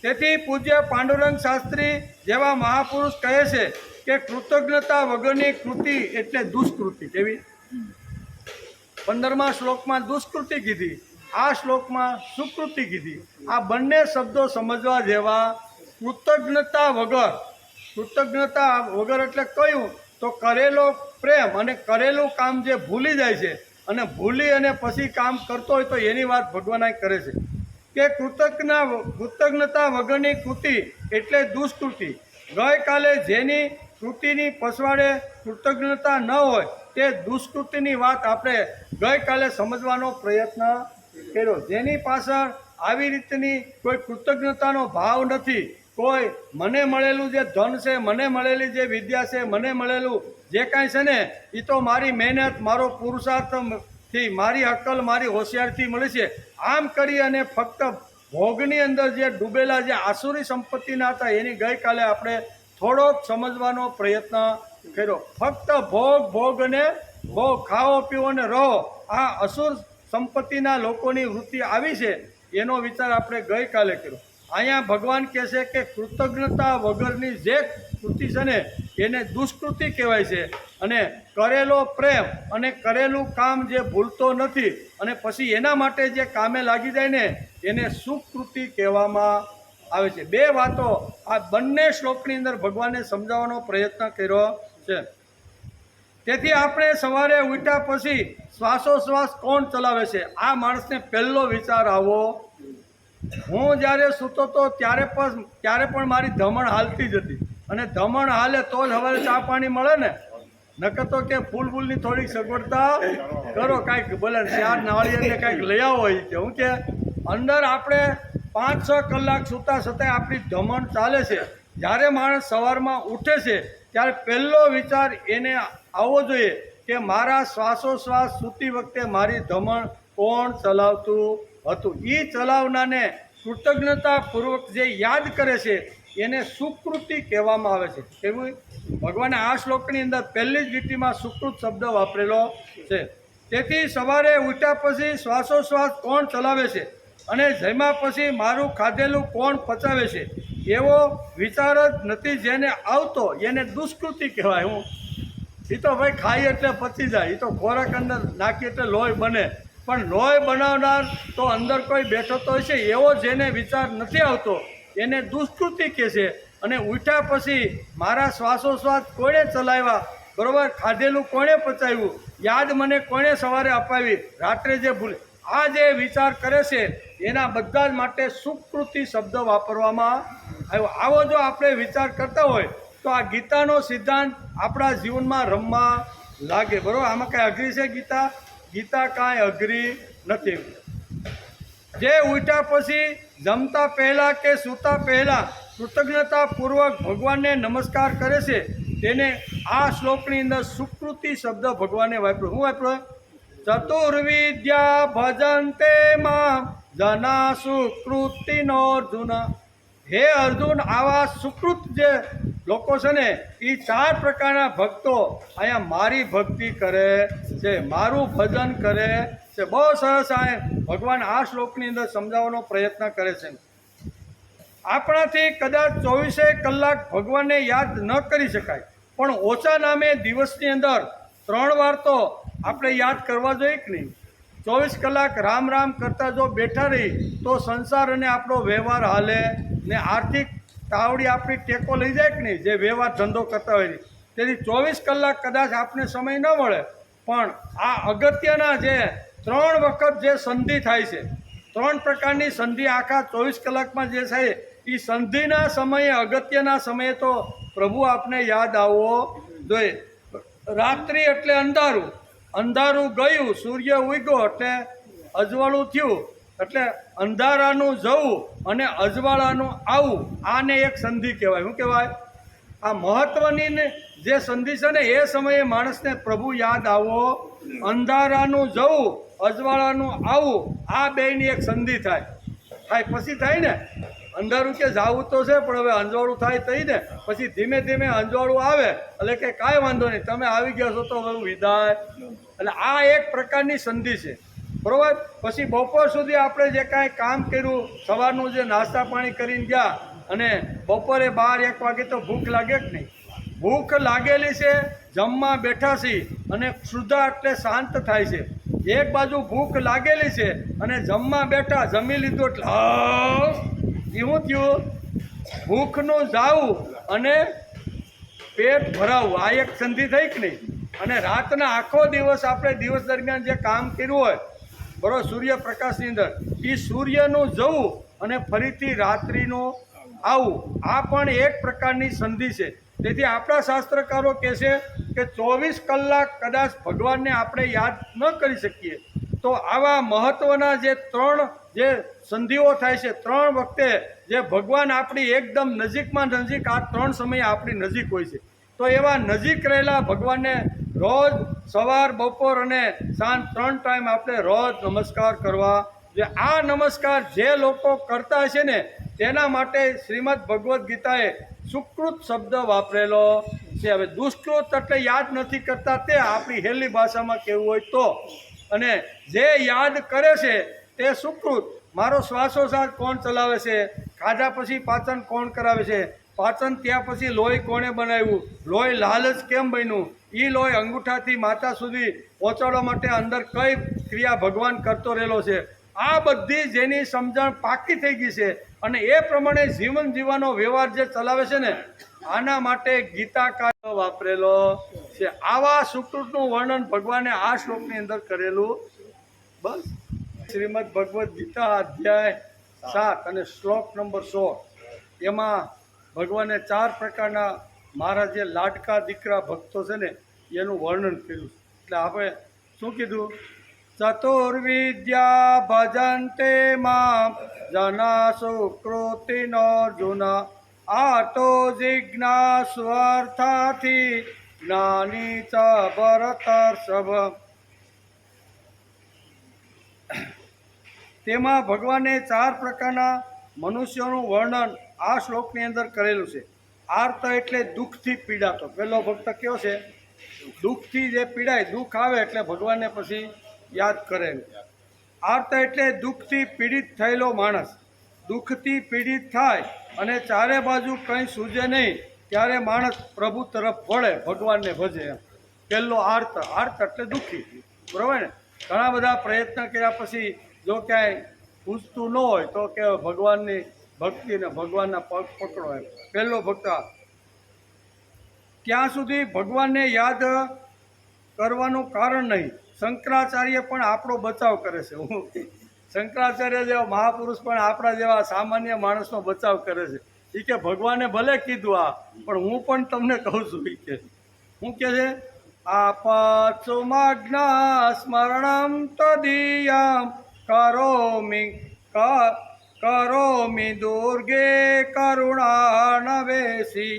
તેથી પૂજ્ય પાંડુરંગ શાસ્ત્રી જેવા મહાપુરુષ કહે છે કે કૃતજ્ઞતા વગરની કૃતિ એટલે દુષ્કૃતિ. કેવી? 15મા શ્લોકમાં દુષ્કૃતિ કીધી, આ શ્લોકમાં સુકૃતિ કીધી. આ બંને શબ્દો સમજવા જેવા. કૃતજ્ઞતા વગર એટલે કયું? તો કરેલો પ્રેમ અને કરેલું કામ જે ભૂલી જાય છે અને ભૂલી અને પછી કામ કરતો હોય તો એની વાત ભગવાન કરે છે કે કૃતજ્ઞતા વગરની કૃતિ એટલે દુષ્કૃતિ. ગઈકાલે જેની કૃતિની પછવાડે કૃતજ્ઞતા ન હોય તે દુષ્કૃતિની વાત આપણે ગઈકાલે સમજવાનો પ્રયત્ન કર્યો. જેની પાછળ આવી રીતની કોઈ કૃતજ્ઞતાનો ભાવ નથી, કોઈ મને મળેલું જે ધન છે, મને મળેલી જે વિદ્યા છે, મને મળેલું જે કાંઈ છે ને એ તો મારી મહેનત, મારો પુરુષાર્થથી, મારી અક્કલ, મારી હોશિયારીથી મળી છે, આમ કરી અને ફક્ત ભોગની અંદર જે ડૂબેલા જે આસુરી સંપત્તિના હતા એની ગઈકાલે આપણે થોડોક સમજવાનો પ્રયત્ન કર્યો. ફક્ત ભોગ અને ભોગ, ખાઓ પીવો અને રહો, આ અસુર સંપત્તિના લોકોની વૃત્તિ આવી છે એનો વિચાર આપણે ગઈકાલે કર્યો. અહીંયા ભગવાન કહે છે કે કૃતજ્ઞતા વગરની જે કૃતિ છે ને એને દુષ્કૃતિ કહેવાય છે અને કરેલો પ્રેમ અને કરેલું કામ જે ભૂલતો નથી અને પછી એના માટે જે કામે લાગી જાય ને એને સુકૃતિ કહેવામાં આવે છે. 2 વાતો આ બંને શ્લોકની અંદર ભગવાને સમજાવવાનો પ્રયત્ન કર્યો છે. તેથી આપણે સવારે ઉઠ્યા પછી શ્વાસોશ્વાસ કોણ ચલાવે છે? આ માણસને પહેલો વિચાર આવવો હું જ્યારે સૂતો તો ત્યારે પણ મારી ધમણ હાલતી જ હતી, અને ધમણ હાલે તો જ સવારે ચા પાણી મળે ને, નકર તો કે ફૂલની થોડીક સગવડતા કરો, કાંઈક બોલે ચાર નાળિયેરને કાંઈક લઈ આવો. એ કે હું કે અંદર આપણે 5-6 કલાક સૂતા છતાંય આપણી ધમણ ચાલે છે. જ્યારે માણસ સવારમાં ઉઠે છે ત્યારે પહેલો વિચાર એને આવવો જોઈએ કે મારા શ્વાસોશ્વાસ સૂતી વખતે મારી ધમણ કોણ ચલાવતું હતું. એ ચલાવનારને કૃતજ્ઞતાપૂર્વક જે યાદ કરે છે એને સુકૃતિ કહેવામાં આવે છે. કેવું? ભગવાને આ શ્લોકની અંદર પહેલી જ લીટીમાં સુકૃત શબ્દ વાપરેલો છે. તેથી સવારે ઉઠ્યા પછી શ્વાસોશ્વાસ કોણ ચલાવે છે અને જમ્યા પછી મારું ખાધેલું કોણ પચાવે છે, એવો વિચાર જ નથી જેને આવતો એને દુષ્કૃતિ કહેવાય. હું એ તો ભાઈ ખાઈ એટલે પચી જાય, એ તો ખોરાક અંદર નાખી એટલે લોહી બને, પણ લોહી બનાવનાર તો અંદર કોઈ બેઠો તો હોય છે, એવો જેને વિચાર નથી આવતો એને દુષ્કૃતિ કહે છે. અને ઉઠ્યા પછી મારા શ્વાસોશ્વાસ કોણે ચલાવ્યા, બરાબર, ખાધેલું કોણે પચાવ્યું, યાદ મને કોણે સવારે અપાવી, રાત્રે જે ભૂલ, આ જે વિચાર કરે છે એના બધા જ માટે સુકૃતિ શબ્દ વાપરવામાં આવ્યો. આવો જો આપણે વિચાર કરતા હોય તો આ ગીતાનો સિદ્ધાંત આપણા જીવનમાં રમવા લાગે. બરાબર, આમાં કાંઈ અઘરી છે ગીતા? ગીતા કાંઈ અઘરી નથી. જે ઉઠ્યા પછી જમતા પહેલાં કે સૂતા પહેલાં કૃતજ્ઞતાપૂર્વક ભગવાનને નમસ્કાર કરે છે તેને આ શ્લોકની અંદર સુકૃતિ શબ્દ ભગવાને વાપર્યો. શું વાપર્યો? ચતુર્વિદ્યા ભજન્તે માં જના સુકૃતિનો અર્જુન. હે અર્જુન, આવા સુકૃત જે લોકો છે ને એ 4 પ્રકારના ભક્તો અહીંયા મારી ભક્તિ કરે છે, મારું ભજન કરે છે. બહુ સરસ આ ભગવાન આ શ્લોકની અંદર સમજાવવાનો પ્રયત્ન કરે છે. આપણાથી કદાચ 24 કલાક ભગવાનને યાદ ન કરી શકાય, પણ ઓછા નામે દિવસની અંદર 3 વાર તો આપણે યાદ કરવા જોઈએ કે નહીં? 24 કલાક રામ રામ કરતા જો બેઠા રહી તો સંસાર અને આપણો વ્યવહાર હાલે ને આર્થિક તાવડી આપણી ટેકો લઈ જાય કે નહીં, જે વ્યવહાર ધંધો કરતા હોય. તેથી 24 કલાક કદાચ આપણે સમય ન મળે, પણ આ અગત્યના જે 3 વખત જે સંધિ થાય છે, 3 પ્રકારની સંધિ આખા 24 કલાકમાં જે થાય, એ સંધિના સમયે, અગત્યના સમયે તો પ્રભુ આપને યાદ આવવો જોઈએ. રાત્રિ એટલે અંધારું, અંધારું ગયું, સૂર્ય ઉગ્યો એટલે અજવાળું થયું, એટલે અંધારાનું જવું અને અજવાળાનું આવવું, આને એક સંધિ કહેવાય. શું કહેવાય? આ મહત્વની જે સંધિ છે ને એ સમયે માણસને પ્રભુ યાદ આવવો. અંધારાનું જવું, અજવાળાનું આવવું, આ બેયની એક સંધિ થાય. પછી થાય ને, અંધારું કે જાવું તો છે પણ હવે અંજવાળું થાય થઈ ને, પછી ધીમે ધીમે અંજવાળું આવે એટલે કે કાંઈ વાંધો નહીં, તમે આવી ગયા છો તો હવે વિદાય. એટલે આ એક પ્રકારની સંધિ છે, બરાબર. પછી બપોર સુધી આપણે જે કાંઈ કામ કર્યું, સવારનું જે નાસ્તા પાણી કરીને ગયા અને બપોરે 12-1 વાગે તો ભૂખ લાગે કે નહીં? ભૂખ લાગેલી છે, જમવા બેઠા છીએ અને ક્ષુધા એટલે શાંત થાય છે. એક બાજુ ભૂખ લાગેલી છે અને જમવા બેઠા, જમી લીધું એટલે એવું થયું, ભૂખનું જાવું અને પેટ ભરાવું, આ એક સંધિ થઈ કે નહીં? અને રાતના આખો દિવસ આપણે દિવસ દરમિયાન જે કામ કર્યું હોય, બરાબર, સૂર્યપ્રકાશની અંદર, એ સૂર્યનું જવું અને ફરીથી રાત્રિનું આવું, આ પણ એક પ્રકારની સંધિ છે. તેથી આપણા શાસ્ત્રકારો કહે છે કે 24 કલાક કદાચ ભગવાનને આપણે યાદ ન કરી શકીએ તો આવા મહત્ત્વના જે 3 જે સંધિઓ થાય છે, 3 વખતે જે ભગવાન આપણી એકદમ નજીકમાં નજીક, આ 3 સમયે આપણી નજીક હોય છે, તો એવા નજીક રહેલા ભગવાનને રોજ સવાર, બપોર અને સાંજ 3 ટાઈમ આપણે રોજ નમસ્કાર કરવા. જે આ નમસ્કાર જે લોકો કરતા હશે ને તેના માટે શ્રીમદ ભગવદ્ ગીતાએ સુકૃત શબ્દ વાપરેલો છે. હવે દુષ્કૃત એટલે યાદ નથી કરતા, તે આપણી હેલી ભાષામાં કહેવું હોય તો. અને જે યાદ કરે છે તે સુકૃત. મારો શ્વાસોશ્વાસ કોણ ચલાવે છે, ખાધા પછી પાચન કોણ કરાવે છે, પાચન ત્યાં પછી લોહી કોણે બનાવ્યું, લોહી લાલ જ કેમ બન્યું, એ લોહી અંગૂઠાથી માથા સુધી પહોંચાડવા માટે અંદર કઈ ક્રિયા ભગવાન કરતો રહેલો છે, આ બધી જેની સમજણ પાકી થઈ ગઈ છે અને એ પ્રમાણે જીવન જીવવાનો વ્યવહાર જે ચલાવે છે ને, આના માટે ગીતાકાર વાપરેલો છે. આવા સુકૃતનું વર્ણન ભગવાને આ શ્લોકની અંદર કરેલું. બસ શ્રીમદ ભગવદ્ ગીતા અધ્યાય 7 અને શ્લોક નંબર 16 એમાં ભગવાને 4 પ્રકારના મારા જે લાડકા દીકરા ભક્તો છે ને એનું વર્ણન કર્યું છે. એટલે આપણે શું કીધું? ચતુર્વિદ્યા ભજન્તે મામ જના સુકૃતિ અર્જુન આતો જિજ્ઞાસુ અર્થાથી જ્ઞાની ચ ભરતર્ષભ. તેમાં ભગવાને 4 પ્રકારના મનુષ્યોનું વર્ણન આ શ્લોકની અંદર કરેલું છે. આર્ત એટલે દુઃખથી પીડાતો. પહેલો ભક્ત કયો છે? દુઃખથી જે પીડાય, દુઃખ આવે એટલે ભગવાનને પછી યાદ કરે. આર્ત એટલે દુઃખથી પીડિત થયેલો માણસ. દુઃખથી પીડિત થાય અને ચારે બાજુ કંઈ સૂઝે નહીં ત્યારે માણસ પ્રભુ તરફ વળે, ભગવાનને ભજે. પહેલો આર્ત. આર્ત એટલે દુઃખી, બરાબર ને? ઘણા બધા પ્રયત્ન કર્યા પછી જો ક્યાંય પૂછતું ન હોય તો કે ભગવાનની ભક્તિને ભગવાનના પગ પકડો. એમ પહેલો ભક્ત. ત્યાં સુધી ભગવાનને યાદ કરવાનું કારણ નહીં. શંકરાચાર્ય પણ આપણો બચાવ કરે છે. શંકરાચાર્ય જેવા મહાપુરુષ પણ આપણા જેવા સામાન્ય માણસનો બચાવ કરે છે. એ કે ભગવાને ભલે કીધું આ, પણ હું પણ તમને કહું છું. એ કે શું કે છે? આપત્સુમગ્ન સ્મરણમ તદીયમ કરોમિ દુર્ગે કરુણાનવેશી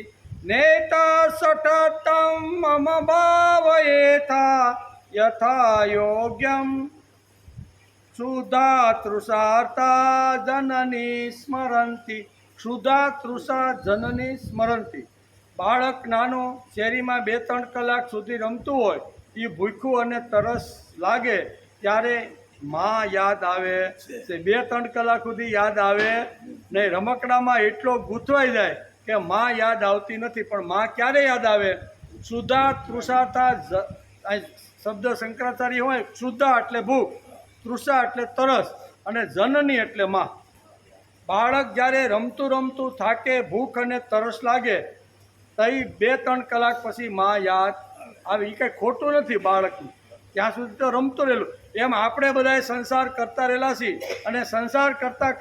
નેતા સતતમ મમ ભાવયેથા યથા યોગ્યમ ક્ષુધાતૃષાર્તા જનની સ્મરંતિ. ક્ષુધાતૃષા જનની સ્મરંતિ. બાળક નાનો શેરીમાં 2-3 કલાક સુધી રમતું હોય, એ ભૂખ્યું અને તરસ લાગે ત્યારે માં યાદ આવે છે. 2-3 કલાક સુધી યાદ આવે નહીં. રમકડામાં એટલો ગૂંથવાઈ જાય કે માં યાદ આવતી નથી. પણ માં ક્યારે યાદ આવે? ક્ષુધાતૃષાર્તા. શબ્દ શંકરાચાર્ય હોય. ક્ષુધા એટલે ભૂખ, તૃષા એટલે તરસ, અને જનની એટલે માં. બાળક જ્યારે રમતું રમતું થાકે, ભૂખ અને તરસ લાગે, તઈ 2-3 કલાક પછી માં યાદ આવે. એ કંઈ ખોટું નથી બાળકનું, ત્યાં સુધી તો રમતું રહેલું. એમ આપણે બધાએ સંસાર કરતા રહેલા છીએ, અને સંસાર કરતાં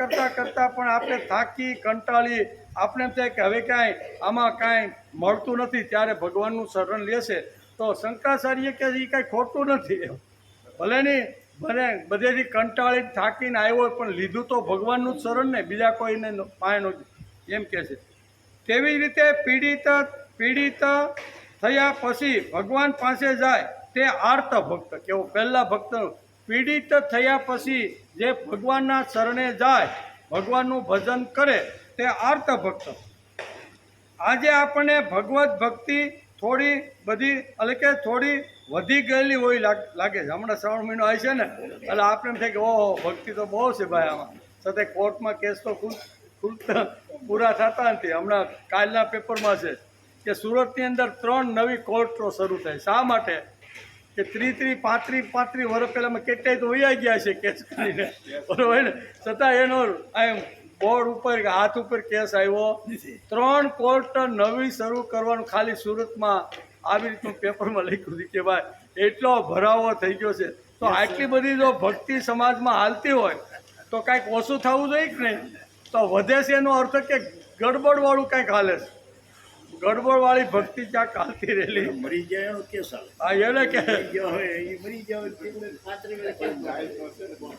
પણ આપણે થાકી કંટાળી આપણે એમ થાય કે હવે કાંઈ આમાં કાંઈ મળતું નથી, ત્યારે ભગવાનનું શરણ લેશે તો શંકરાચાર્ય કે એ કાંઈ ખોટું નથી. ભલે નહીં બધેથી કંટાળી થાકીને આવ્યો પણ લીધું તો ભગવાનનું જ શરણ ને, બીજા કોઈને પાયનો, એમ કહે છે. તેવી રીતે પીડિત થયા પછી ભગવાન પાસે જાય તે આર્ત ભક્ત. કેવો? પહેલા ભક્ત. પીડિત થયા પછી જે ભગવાનના શરણે જાય, ભગવાનનું ભજન કરે તે આર્ત ભક્ત. આજે આપણને ભગવત ભક્તિ થોડી બધી એટલે કે થોડી વધી ગયેલી હોય લાગે છે. હમણાં શ્રાવણ મહિનો આવે છે ને, એટલે આપણે એમ થાય કે ઓહો ભક્તિ તો બહુ છે ભાઈ. આમાં છતાં કોર્ટમાં કેસ તો ખુલતા પૂરા થતા નથી. હમણાં કાલના પેપરમાં છે કે સુરતની અંદર 3 નવી કોર્ટો શરૂ થાય. શા માટે? કે 30-35 વર્ષ પહેલાં કેટલાય તો વૈયા ગયા છે કેસ કરીને, બરોબર ને? છતાં એનો એમ બોર્ડ ઉપર કે હાથ ઉપર કેસ આવ્યો. 3 કોર્ટ નવી શરૂ કરવાનું ખાલી સુરતમાં આવી રીતનું પેપરમાં લખ્યું હતું કે ભાઈ એટલો ભરાવો થઈ ગયો છે. તો આટલી બધી જો ભક્તિ સમાજમાં હાલતી હોય તો કાંઈક ઓછું થવું જોઈએ કે નહીં? તો વધે છે એનો અર્થ કે ગડબડવાળું કાંઈક હાલે છે. ગડબડવાળી ભક્તિ ક્યાંક હાલતી રહેલી. મરી જાય એનો કેસ આવે. હા, એને કે મરી જાય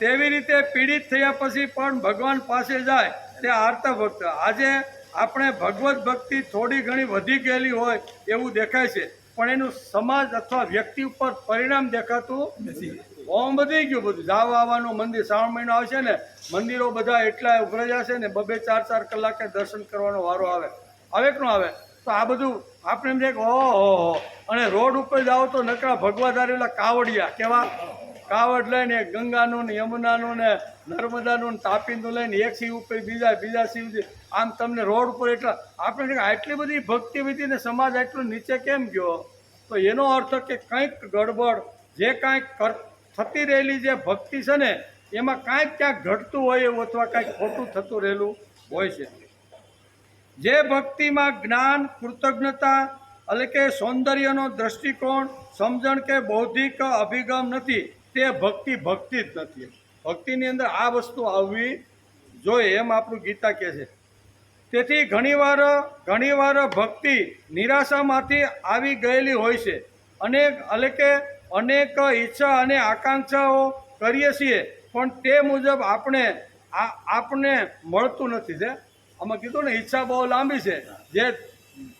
તેવી રીતે પીડિત થયા પછી પણ ભગવાન પાસે જાય તે આર્ત ભક્ત. આજે આપણે ભગવત ભક્તિ થોડી ઘણી વધી ગયેલી હોય એવું દેખાય છે, પણ એનું સમાજ અથવા વ્યક્તિ ઉપર પરિણામ દેખાતું નથી. ઓમ વધી ગયું બધું. જાવા આવવાનું મંદિર, શ્રાવણ મહિનો આવશે ને, મંદિરો બધા એટલા ઉભરાયા છે ને, 2-4 કલાકે દર્શન કરવાનો વારો આવે કે ન આવે? તો આ બધું આપણે એમ છે કે ઓહો. અને રોડ ઉપર જાઓ તો નકરા ભગવાધારી ઓલા કાવડિયા, કેવા કાવડ લઈને ગંગાનું ને યમુનાનું ને નર્મદાનું ને તાપીનું લઈને એક શિવ ઉપર બીજા શિવજી, આમ તમને રોડ ઉપર એટલા. આપણે આટલી બધી ભક્તિ વિધિ ને સમાજ આટલો નીચે કેમ ગયો? તો એનો અર્થ કે કંઈક ગડબડ, જે કાંઈક થતી રહેલી જે ભક્તિ છે ને એમાં કાંઈક ક્યાંક ઘટતું હોય એવું અથવા કાંઈક ખોટું થતું રહેલું હોય છે. જે ભક્તિમાં જ્ઞાન, કૃતજ્ઞતા એટલે કે સૌંદર્યનો દ્રષ્ટિકોણ, સમજણ કે બૌદ્ધિક અભિગમ નથી તે ભક્તિ જ નથી. ભક્તિની અંદર આ વસ્તુ આવવી જોઈએ એમ આપણું ગીતા કહે છે. તેથી ઘણીવાર ભક્તિ નિરાશામાંથી આવી ગયેલી હોય છે. અનેક ઈચ્છા અને આકાંક્ષાઓ કરીએ છીએ, પણ તે મુજબ આપણે મળતું નથી. છે આમાં કીધું ને, ઈચ્છા બહુ લાંબી છે. જે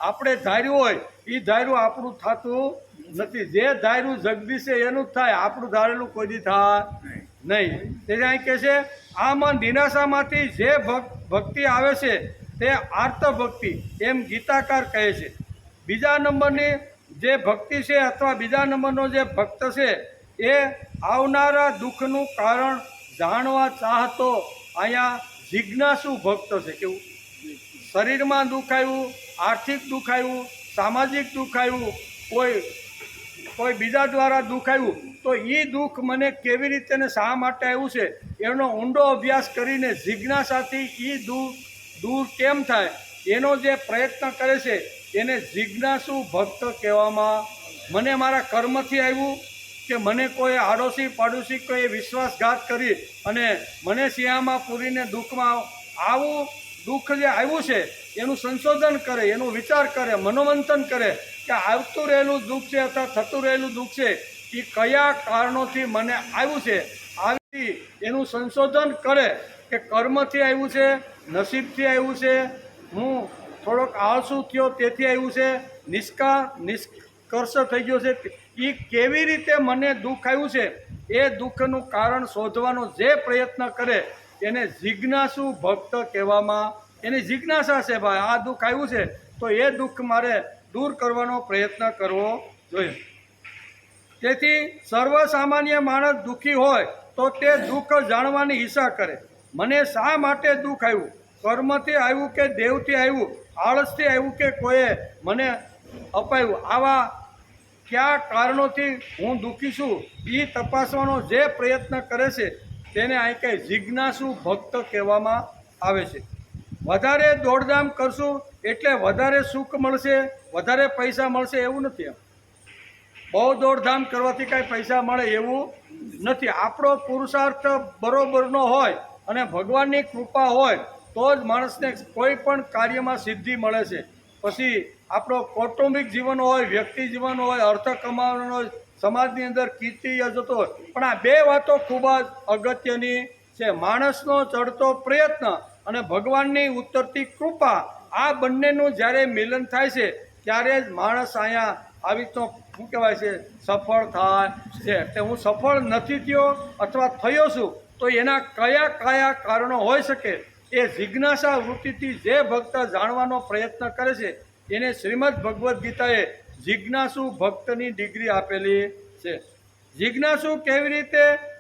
આપણે ધાર્યું હોય એ ધાર્યું આપણું થતું નથી. જે ધાર્યું જગદીશ છે એનું જ થાય, આપણું ધારેલું કોઈ દી થાય નહીં. તેથી અહીં કહે છે, આમાં નિરાશામાંથી જે ભક્તિ આવે છે તે આર્ત ભક્તિ એમ ગીતાકાર કહે છે. બીજા નંબરની જે ભક્તિ છે અથવા બીજા નંબરનો જે ભક્ત છે એ આવનારા દુઃખનું કારણ જાણવા ચાહતો અહીંયા જિજ્ઞાસુ ભક્ત છે. કેવું? શરીરમાં દુઃખ આવ્યું, આર્થિક દુઃખ આવ્યું, સામાજિક દુઃખ આવ્યું, કોઈ બીજા દ્વારા દુઃખ આવ્યું, તો એ દુઃખ મને કેવી રીતે ને શા માટે આવ્યું છે એનો ઊંડો અભ્યાસ કરીને જિજ્ઞાસાથી એ દૂર કેમ થાય એનો જે પ્રયત્ન કરે છે એને જિજ્ઞાસુ ભક્ત કહેવામાં. મને મારા કર્મથી આવ્યું કે મને કોઈ આડોશી પાડોશી કોઈ વિશ્વાસઘાત કરી અને મને સિંહામાં પૂરીને દુઃખમાં આવું દુઃખ જે આવ્યું છે એનું સંશોધન કરે, એનો વિચાર કરે, મનોમંથન કરે કે આવતું રહેલું દુઃખ છે અથવા થતું રહેલું દુઃખ છે એ કયા કારણોથી મને આવ્યું છે. આવી એનું સંશોધન કરે કે કર્મથી આવ્યું છે, નસીબથી આવ્યું છે, હું થોડોક આળસુ થયો તેથી આવ્યું છે, નિષ્કર્ષ થઈ ગયો છે, એ કેવી રીતે મને દુઃખ આવ્યું છે એ દુઃખનું કારણ શોધવાનો જે પ્રયત્ન કરે એને જિજ્ઞાસુ ભક્ત કહેવામાં. એની જિજ્ઞાસા છે, ભાઈ આ દુઃખ આવ્યું છે તો એ દુઃખ મારે દૂર કરવાનો પ્રયત્ન કરવો જોઈએ. તેથી સર્વસામાન્ય માણસ દુઃખી હોય તો તે દુઃખ જાણવાની ઈચ્છા કરે. મને શા માટે દુઃખ આવ્યું? કર્મથી આવ્યું કે દેવથી આવ્યું, આળસથી આવ્યું કે કોઈએ મને અપાયું? આવા કયા કારણોથી હું દુઃખી છું એ તપાસવાનો જે પ્રયત્ન કરે છે તેને અહીં કંઈ જિજ્ઞાસુ ભક્ત કહેવામાં આવે છે. વધારે દોડધામ કરશું એટલે વધારે સુખ મળશે, વધારે પૈસા મળશે એવું નથી. બહુ દોડધામ કરવાથી કાંઈ પૈસા મળે એવું નથી. આપણો પુરુષાર્થ બરોબરનો હોય અને ભગવાનની કૃપા હોય તો જ માણસને કોઈ પણ કાર્યમાં સિદ્ધિ મળે છે. પછી આપણો કૌટુંબિક જીવન હોય, વ્યક્તિ જીવન હોય, અર્થ કમાવાનો હોય, સમાજની અંદર કીર્તિ જતો હોય, પણ આ બે વાતો ખૂબ જ અગત્યની છે. માણસનો ચડતો પ્રયત્ન અને ભગવાનની ઉતરતી કૃપા, આ બંનેનું જ્યારે મિલન થાય છે ત્યારે જ માણસ અહીંયા આવી તો શું કહેવાય છે સફળ થાય છે. એટલે હું સફળ નથી થયો અથવા થયો છું તો એના કયા કારણો હોઈ શકે એ જિજ્ઞાસા વૃત્તિથી જે ભક્ત જાણવાનો પ્રયત્ન કરે છે એને શ્રીમદ ભગવદ્ ગીતાએ જિજ્ઞાસુ ભક્તની ડિગ્રી આપેલી છે. જિજ્ઞાસુ કેવી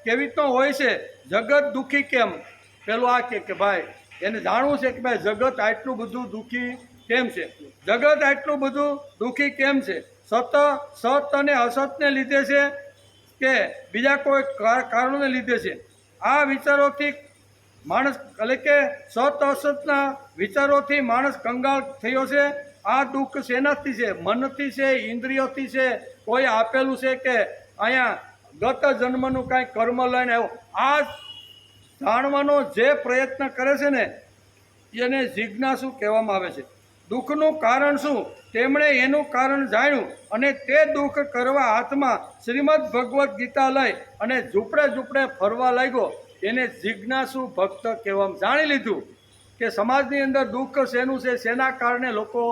રીતનો હોય છે? જગત દુઃખી કેમ? પેલું આ કે ભાઈ એને જાણવું છે કે ભાઈ જગત આટલું બધું દુઃખી કેમ છે? જગત આટલું બધું દુઃખી કેમ છે? સત અને અસતને લીધે છે કે બીજા કોઈ કારણોને લીધે છે? આ વિચારોથી માણસ એટલે કે સત અસતના વિચારોથી માણસ કંગાળ થયો છે. આ દુઃખ શેનાથી છે? મનથી છે, ઇન્દ્રિયોથી છે, કોઈ આપેલું છે કે અહીંયા ગત જન્મનું કાંઈ કર્મ લઈને આવ્યો? આ જાણવાનો જે પ્રયત્ન કરે છે ને એને જિજ્ઞાસુ કહેવામાં આવે છે. દુઃખનું કારણ શું? તેમણે એનું કારણ જાણ્યું અને તે દુઃખ કરવા હાથમાં શ્રીમદ ભગવદ્ ગીતા લઈ અને ઝૂંપડે ફરવા લાગ્યો. એને જિજ્ઞાસુ ભક્ત કહેવામાં. જાણી લીધું કે સમાજની અંદર દુઃખ શેનું છે, શેના કારણે લોકો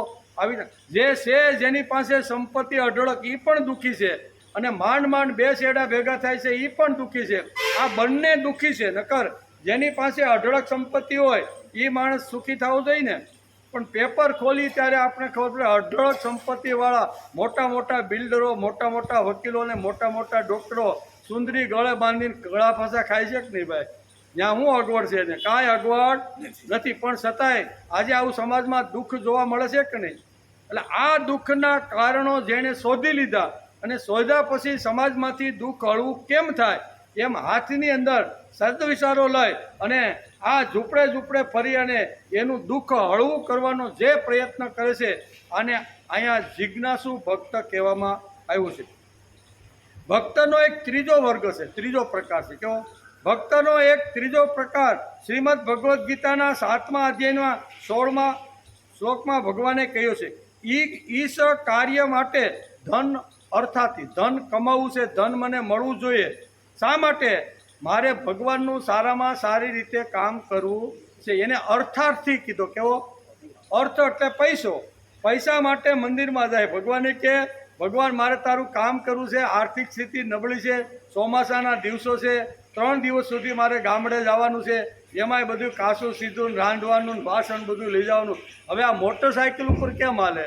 આવી જે છે જેની પાસે સંપત્તિ અઢળક એ પણ દુઃખી છે અને માંડ બે શેડા ભેગા થાય છે એ પણ દુઃખી છે. આ બંને દુઃખી છે. નકર જેની પાસે અઢળક સંપત્તિ હોય એ માણસ સુખી થવો જોઈએ ને. પણ પેપર ખોલી ત્યારે આપણે ખબર પડે અઢળક સંપત્તિવાળા મોટા બિલ્ડરો, મોટા વકીલો અને મોટા ડૉક્ટરો સુંદરી ગળે બાંધીને ગળા ફાંસા ખાય છે કે નહીં ભાઈ? ત્યાં શું અગવડ છે ને? કાંઈ અગવડ નથી. પણ છતાંય આજે આવું સમાજમાં દુઃખ જોવા મળે છે કે નહીં? એટલે આ દુઃખના કારણો જેણે શોધી લીધા અને શોધ્યા પછી સમાજમાંથી દુઃખ હળવું કેમ થાય એમ હાથની અંદર સદવિચારો લઈ અને આ ઝૂંપડે ફરી અને એનું દુઃખ હળવું કરવાનો જે પ્રયત્ન કરે છે આને અહીંયા જિજ્ઞાસુ ભક્ત કહેવામાં આવ્યું છે. ભક્તનો એક ત્રીજો વર્ગ છે, ત્રીજો પ્રકાર છે. કેવો? ભક્તનો એક ત્રીજો પ્રકાર શ્રીમદ ભગવદ્ ગીતાના 7મા અધ્યાયના 16મા શ્લોકમાં ભગવાને કહ્યું છે, ઈશ કાર્ય માટે ધન અર્થાથી ધન કમાવવું છે, ધન મને મળવું જોઈએ. શા માટે? મારે ભગવાનનું સારામાં સારી રીતે કામ કરવું છે. એને અર્થાર્થી કીધો. કેવો અર્થ? એટલે પૈસો. પૈસા માટે મંદિરમાં જાય. ભગવાને કે ભગવાન મારે તારું કામ કરવું છે, આર્થિક સ્થિતિ નબળી છે, ચોમાસાના દિવસો છે, 3 દિવસ સુધી મારે ગામડે જવાનું છે, એમાંય બધું કાસું સીધું રાંધવાનું વાસણ બધું લઈ જવાનું. હવે આ મોટરસાઇકલ ઉપર કેમ હાલે?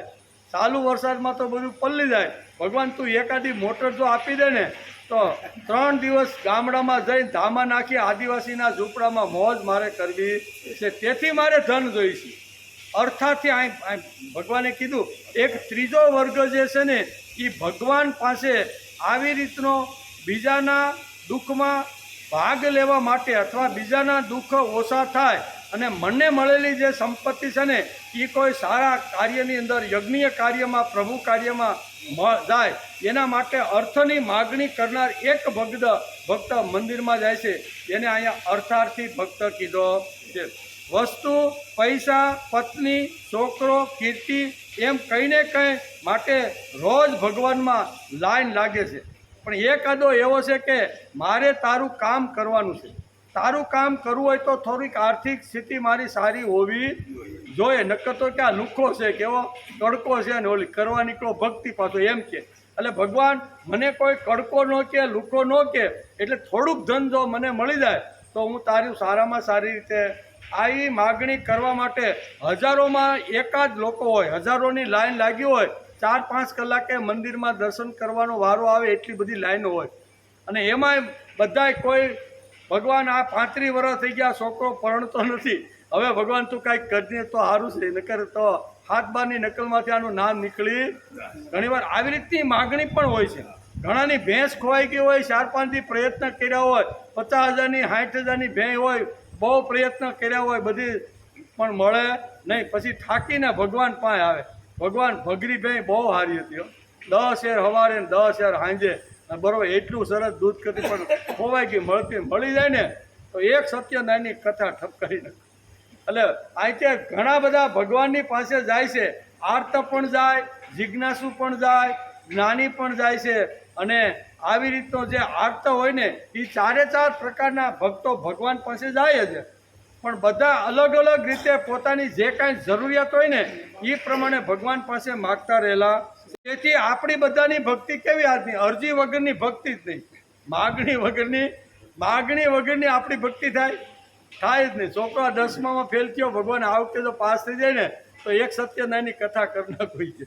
ચાલુ વરસાદમાં તો બધું પલળી જાય. ભગવાન તું એકાદી મોટર જો આપી દે ને તો 3 દિવસ ગામડામાં જઈને ધામા નાખી આદિવાસીના ઝૂંપડામાં મોજ મારે કરવી છે. તેથી મારે ધન જોઈશે. અર્થાથી આ ભગવાને કીધું એક ત્રીજો વર્ગ જે છે ને એ ભગવાન પાસે આવી રીતનો બીજાના દુઃખમાં ભાગ લેવા માટે અથવા બીજાના દુઃખ ઓછા થાય અને મને મળેલી જે સંપત્તિ છે ને એ કોઈ સારા કાર્યની અંદર યજ્ઞીય કાર્યમાં પ્રભુ કાર્યમાં જાય એના માટે અર્થની માગણી કરનાર એક ભક્ત મંદિરમાં જાય છે. એને અહીંયા અર્થાર્થી ભક્ત કીધો છે. વસ્તુ, પૈસા, પત્ની, છોકરો, કીર્તિ એમ કંઈને કંઈ માટે રોજ ભગવાનમાં લાઈન લાગે છે. પણ એકાદો એવો છે કે મારે તારું કામ કરવાનું છે. તારું કામ કરવું હોય તો થોડીક આર્થિક સ્થિતિ મારી સારી હોવી જોઈએ. નકર તો કે આ લુખ્ખો છે, કેવો કડકો છે ને ઓલી કરવા નીકળો ભક્તિ પાછો એમ કે. એટલે ભગવાન મને કોઈ કડકો ન કે લુખ્ખો ન કે એટલે થોડુંક ધન જો મને મળી જાય તો હું તારું સારામાં સારી રીતે આવી માગણી કરવા માટે હજારોમાં એકાદ લોકો હોય, હજારોની લાઈન લાગી હોય, 4-5 કલાકે મંદિરમાં દર્શન કરવાનો વારો આવે એટલી બધી લાઈનો હોય. અને એમાંય બધાય કોઈ ભગવાન આ 35 વર્ષ થઈ ગયા છોકરો પરણતો નથી, હવે ભગવાન તું કાંઈક કરજે તો સારું છે, નકર તો હાથ બારની નકલમાંથી આનું નામ નીકળી. ઘણીવાર આવી રીતની માગણી પણ હોય છે. ઘણાની ભેંસ ખોવાઈ ગઈ હોય, 4-5 દી પ્રયત્ન કર્યા હોય, 50,000ની 60,000ની ભેંસ હોય, બહુ પ્રયત્ન કર્યા હોય, બધી પણ મળે નહીં. પછી થાકીને ભગવાન પાસે આવે. ભગવાન ભગરી ભેંસ બહુ સારી હતી, 10 શેર સવારે ને 10 શેર સાંજે, બરોબર એટલું સરસ દૂધ કરતી, પણ ખોવાઈ ગઈ. મળી જાય ને તો એક સત્યનારાયણની કથા ઠપ કરી નાખે. એટલે આજે ઘણા બધા ભગવાનની પાસે જાય છે. આર્ત પણ જાય, જિજ્ઞાસુ પણ જાય, જ્ઞાની પણ જાય છે. અને આવી રીતનો જે આર્ત હોય ને એ 4 પ્રકારના ભક્તો ભગવાન પાસે જાય છે. પણ બધા અલગ અલગ રીતે પોતાની જે કાંઈ જરૂરિયાત હોય ને એ પ્રમાણે ભગવાન પાસે માગતા રહેલા. તેથી આપણી બધાની ભક્તિ કેવી આજની? અરજી વગરની ભક્તિ જ નહીં, માગણી વગરની આપણી ભક્તિ થાય જ નહીં. છોકરા 10મામાં ફેલ થયો, ભગવાન આ વખતે જો પાસ થઈ જાય ને તો એક સત્યનારાયણની કથા કરી નાખવી છે.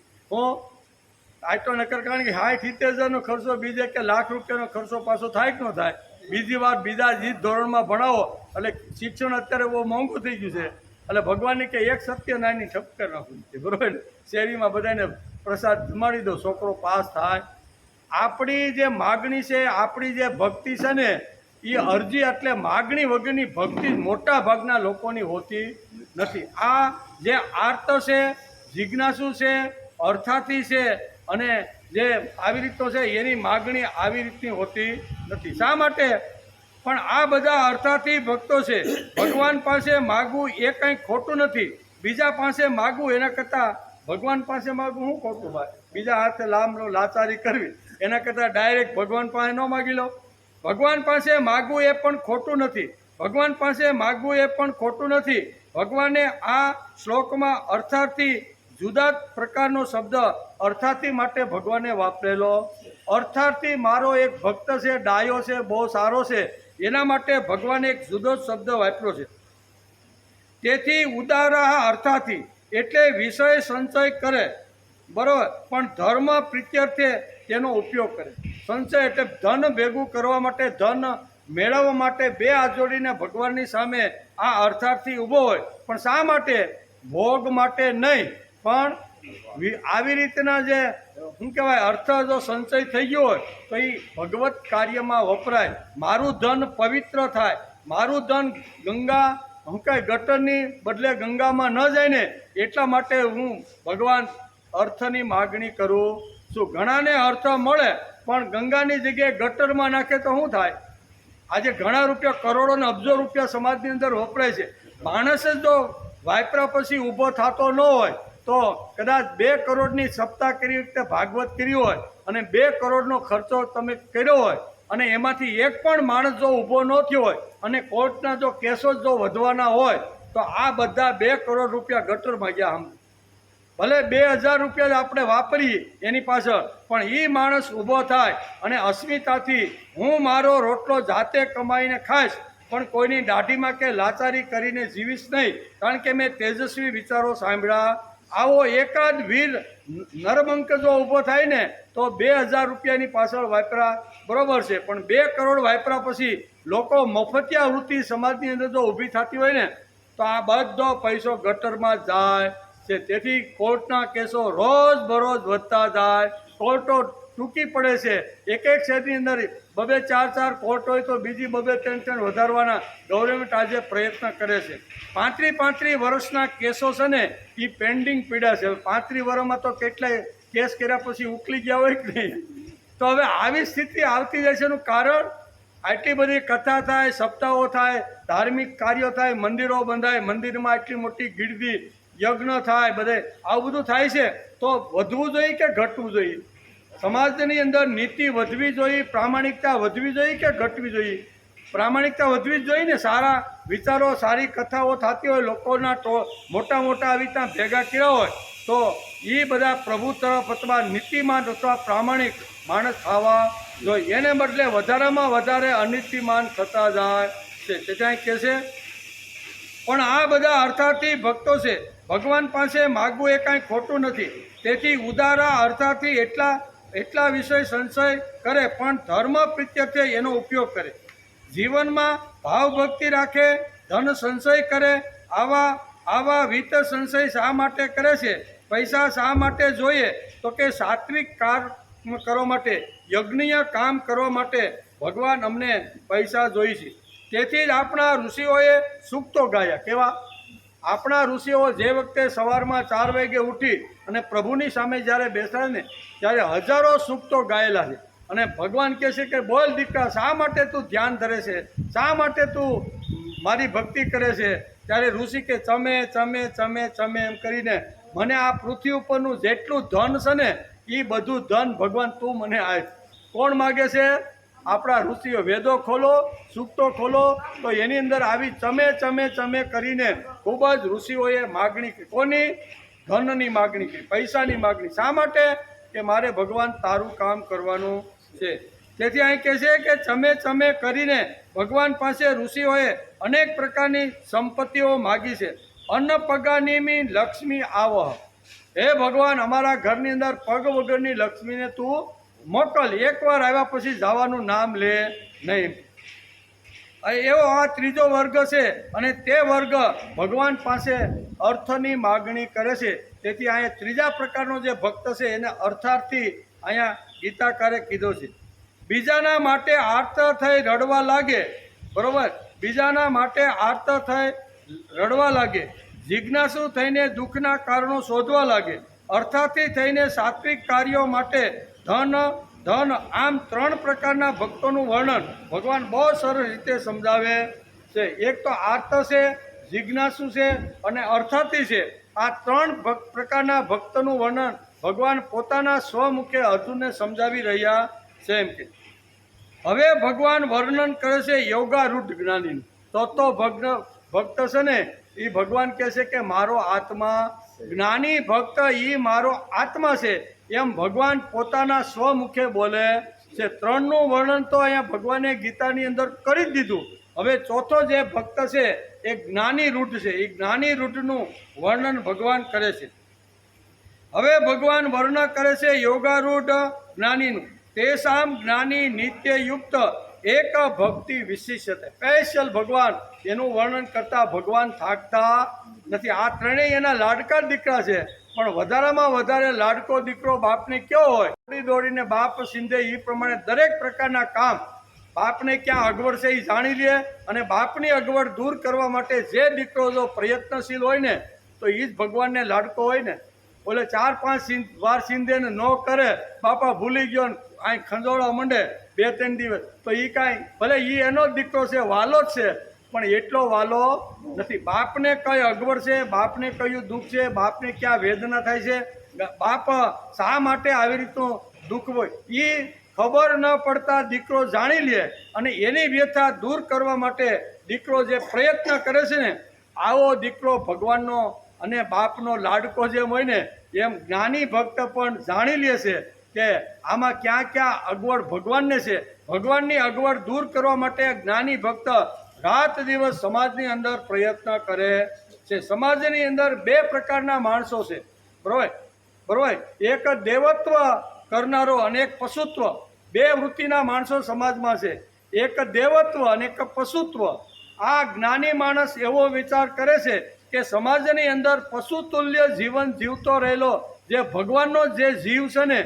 આટલો નકર, કારણ કે 60-70,000નો ખર્ચો બીજે કે લાખ રૂપિયાનો ખર્ચો પાછો થાય કે ન થાય? બીજી વાર બીજા જ ધોરણમાં ભણાવો એટલે શિક્ષણ અત્યારે બહુ મોંઘું થઈ ગયું છે. એટલે ભગવાનને કે એક સત્યનારાયણની ઠપકર નાખવી છે, બરોબર ને? શેરીમાં બધાને પ્રસાદ જમાડી દો, છોકરો પાસ થાય. આપણી જે માગણી છે, આપણી જે ભક્તિ છે ને એ અરજી એટલે માગણી વગરની ભક્તિ મોટા ભાગના લોકોની હોતી નથી. આ જે આર્ત છે, જિજ્ઞાસુ છે, અર્થાથી છે અને જે આવી રીતનો છે એની માગણી આવી રીતની હોતી નથી. શા માટે? પણ આ બધા અર્થાથી ભક્તો છે. ભગવાન પાસે માગવું એ કંઈ ખોટું નથી. બીજા પાસે માગવું એના કરતાં ભગવાન પાસે માગવું શું ખોટું? ભાઈ બીજા હાથે લાચારી કરવી એના કરતાં ડાયરેક્ટ ભગવાન પાસે ન માગી લો. ભગવાન પાસે માગવું એ પણ ખોટું નથી. ભગવાન પાસે માગવું એ પણ ખોટું નથી. ભગવાને આ શ્લોકમાં અર્થાર્થી જુદા પ્રકારનો શબ્દ અર્થાર્થી માટે ભગવાને વાપરેલો. અર્થાર્થી મારો એક ભક્ત છે, ડાયો છે, બહુ સારો છે, એના માટે ભગવાને એક જુદો શબ્દ વાપર્યો છે. તેથી ઉદારાહ અર્થાથી એટલે વિષય સંચય કરે, બરાબર, પણ ધર્મ પ્રીત્યર્થે તેનો ઉપયોગ કરે. સંચય એટલે ધન ભેગું કરવા માટે, ધન મેળવવા માટે 2 હાથ જોડીને ભગવાનની સામે આ અર્થાર્થી ઊભો હોય. પણ શા માટે? ભોગ માટે નહીં, પણ આવી રીતના જે શું કહેવાય અર્થ જો સંચય થઈ ગયો હોય તો એ ભગવત કાર્યમાં વપરાય. મારું ધન પવિત્ર થાય, મારું ધન ગંગા શું કાંઈ ગટરની બદલે ગંગામાં ન જાય ને એટલા માટે હું ભગવાન અર્થની માગણી કરું છું. ઘણાને અર્થ મળે પણ ગંગાની જગ્યાએ ગટરમાં નાખે તો શું થાય? આજે ઘણા રૂપિયા, કરોડો ને અબજો રૂપિયા સમાજની અંદર વપરાય છે. માણસ જ જો વાપરા પછી ઊભો થતો ન હોય તો કદાચ 2 કરોડની સપ્તાહ કરી વખતે ભાગવત કરી હોય અને 2 કરોડનો ખર્ચો તમે કર્યો હોય અને એમાંથી એક પણ માણસ જો ઊભો ન થયો હોય અને કોર્ટના જો કેસો જો વધવાના હોય તો આ બધા 2 કરોડ રૂપિયા ગટરમાં ગયા. ભલે 2000 રૂપિયા જ આપણે વાપરીએ એની પાછળ, પણ એ માણસ ઊભો થાય અને અસ્મિતાથી હું મારો રોટલો જાતે કમાઈને ખાઈશ, પણ કોઈની દાઢીમાં કે લાચારી કરીને જીવીશ નહીં, કારણ કે મેં તેજસ્વી વિચારો સાંભળ્યા. આવો એકાદ વીર નરમંક જો ઊભો થાય ને તો 2000 રૂપિયાની પાછળ વાપરા બરોબર છે, પણ 2 કરોડ વાપરા પછી લોકો મફતિયા વૃત્તિ સમાજની અંદર જો ઊભી થતી હોય ને તો આ બધો પૈસો ગટરમાં જાય છે. તેથી કોર્ટના કેસો રોજ બરોજ વધતા જાય, કોર્ટો ટૂંકી પડે છે. એક શહેરની અંદર 2-4 કોર્ટ હોય તો બીજી 2-3 વધારવાના ગવર્મેન્ટ આજે પ્રયત્ન કરે છે. 35 વર્ષના કેસો છે ને એ પેન્ડિંગ પડ્યા છે. 35 વર્ષમાં તો કેટલાય કેસ કર્યા પછી ઉકલી ગયા હોય કે નહીં. તો હવે આવી સ્થિતિ આવતી જાય છે. એનું કારણ આટલી બધી કથા થાય, સપ્તાહો થાય, ધાર્મિક કાર્યો થાય, મંદિરો બંધાય, મંદિરમાં આટલી મોટી ગીરદી યજ્ઞ થાય, બધે આવું બધું થાય છે. તો વધવું જોઈએ કે ઘટવું જોઈએ? સમાજની અંદર નીતિ વધવી જોઈએ, પ્રામાણિકતા વધવી જોઈએ કે ઘટવી જોઈએ? પ્રામાણિકતા વધવી જ જોઈએ ને. સારા વિચારો, સારી કથાઓ થતી હોય, લોકોના મોટા મોટા આવી ત્યાં ભેગા કર્યા હોય તો એ બધા પ્રભુ તરફ અથવા નીતિમાન અથવા પ્રામાણિક માણસ થવા જોઈએ. એને બદલે વધારેમાં વધારે અનીતિમાન થતા જાય છે. તે ત્યાં કહે છે પણ આ બધા અર્થાર્થી ભક્તો છે, ભગવાન પાસે માગવું એ કાંઈ ખોટું નથી. તેથી ઉદારા અર્થાર્થી એટલા વિષય સંશય કરે પણ ધર્મ પ્રીત્યર્થે એનો ઉપયોગ કરે. જીવનમાં ભાવ ભક્તિ રાખે, ધન સંશય કરે. આવા વિત્ત સંશય શા માટે કરે છે? પૈસા શા માટે જોઈએ? તો કે સાત્વિક કાર્ય કરવા માટે, યજ્ઞીય કામ કરવા માટે ભગવાન અમને પૈસા જોઈ છે. તેથી જ આપણા ઋષિઓએ સૂક્તો ગાયા. કેવા? આપણા ઋષિઓ જે વખતે સવારમાં 4 વાગે ઉઠી અને પ્રભુની સામે જ્યારે બેસાડે ને ત્યારે હજારો સૂક્તો ગાયેલા છે. અને ભગવાન કહે છે કે બોલ દીકરા, શા માટે તું ધ્યાન ધરે છે? શા માટે તું મારી ભક્તિ કરે છે? ત્યારે ઋષિ કે ચમે ચમે ચમે ચમે એમ કરીને મને આ પૃથ્વી ઉપરનું જેટલું ધન છે ને એ બધું ધન ભગવાન તું મને આપ. કોણ માગે છે? આપણા ઋષિઓ. વેદો ખોલો, સૂક્તો ખોલો તો એની અંદર આવી ચમે ચમે ચમે કરીને ખૂબ જ ઋષિઓએ માગણી કરી. કોની? ધનની માગણી કરી, પૈસાની માગણી. શા માટે? કે મારે ભગવાન તારું કામ કરવાનું છે. તેથી અહીં કહે છે કે ચમે ચમે કરીને ભગવાન પાસે ઋષિઓએ અનેક પ્રકારની સંપત્તિઓ માગી છે. અન્ન પગાનીમી લક્ષ્મી આવહ. હે ભગવાન, અમારા ઘરની અંદર પગ વગરની લક્ષ્મીને તું મોકલ. એકવાર આવ્યા પછી જવાનું નામ લે નહીં. એવો આ ત્રીજો વર્ગ છે અને તે વર્ગ ભગવાન પાસે અર્થની માગણી કરે છે. તેથી અહીંયા ત્રીજા પ્રકારનો જે ભક્ત છે એને અર્થાર્થી અહીંયા ગીતાકારે કીધો છે. બીજાના માટે આર્ત થઈ રડવા લાગે. બરોબર? બીજાના માટે આર્ત થઈ રડવા લાગે, જિજ્ઞાસુ થઈને દુઃખના કારણો શોધવા લાગે, અર્થાર્થી થઈને સાત્વિક કાર્યો માટે ધન. આમ 3 પ્રકારના ભક્તોનું વર્ણન ભગવાન બહુ સરસ રીતે સમજાવે છે. એક તો આર્ત છે, જિજ્ઞાસુ છે અને અર્થાર્થી છે. આ 3 પ્રકારના ભક્તનું વર્ણન ભગવાન પોતાના સ્વમુખે અર્જુનને સમજાવી રહ્યા છે. એમ કે હવે ભગવાન વર્ણન કરે છે યોગારૂઢ જ્ઞાનીનું. તો ભક્ત છે ને એ ભગવાન કહે છે કે મારો આત્મા, જ્ઞાની ભક્ત એ મારો આત્મા છે એમ ભગવાન પોતાના સ્વમુખે બોલે છે. 3નું વર્ણન તો અહીંયા ભગવાને ગીતાની અંદર કરી જ દીધું. હવે ચોથો જે ભક્ત છે એ જ્ઞાની રૂઢ છે. એ જ્ઞાની રૂઢનું વર્ણન ભગવાન કરે છે. હવે ભગવાન વર્ણન કરે છે યોગારૂઢ જ્ઞાનીનું. તેસામ જ્ઞાની નિત્યયુક્ત એક ભક્તિ વિશિષ્ટ. સ્પેશિયલ ભગવાન એનું વર્ણન કરતા ભગવાન થાકતા નથી. આ ત્રણેય એના લાડકા દીકરા છે, પણ વધારામાં વધારે લાડકો દીકરો બાપને કયો હોય? દોડીને બાપ સિંધે એ પ્રમાણે દરેક પ્રકારના કામ બાપને ક્યાં અગવડ છે એ જાણી લે અને બાપની અગવડ દૂર કરવા માટે જે દીકરો જો પ્રયત્નશીલ હોય ને તો એ જ ભગવાનને લાડકો હોય ને. બોલે 4-5 વાર સિંધે ને ન કરે, બાપા ભૂલી ગયો અહીં ખંજોળવા માંડે, 2-3 દિવસ તો એ કાંઈ ભલે એ એનો જ દીકરો છે, વાલો જ છે, પણ એટલો વાલો નથી. બાપને કઈ અગવડ છે, બાપને કયું દુઃખ છે, બાપને ક્યાં વેદના થાય છે, બાપ શા માટે આવી રીતનું દુઃખ હોય એ ખબર ન પડતા દીકરો જાણી લે અને એની વ્યથા દૂર કરવા માટે દીકરો જે પ્રયત્ન કરે છે ને, આવો દીકરો ભગવાનનો અને બાપનો લાડકો જેમ હોય ને એમ જ્ઞાની ભક્ત પણ જાણી લે છે કે આમાં ક્યાં ક્યાં અગવડ ભગવાનને છે. ભગવાનની અગવડ દૂર કરવા માટે જ્ઞાની ભક્ત રાત દિવસ સમાજની અંદર પ્રયત્ન કરે છે. સમાજની અંદર 2 પ્રકારના માણસો છે, બરોબર. એક દેવત્વ કરનારો અને એક પશુત્વ. 2 વૃત્તિના માણસો સમાજમાં છે, એક દેવત્વ અને એક પશુત્વ. આ જ્ઞાની માણસ એવો વિચાર કરે છે કે સમાજની અંદર પશુતુલ્ય જીવન જીવતો રહેલો જે ભગવાનનો જે જીવ છે ને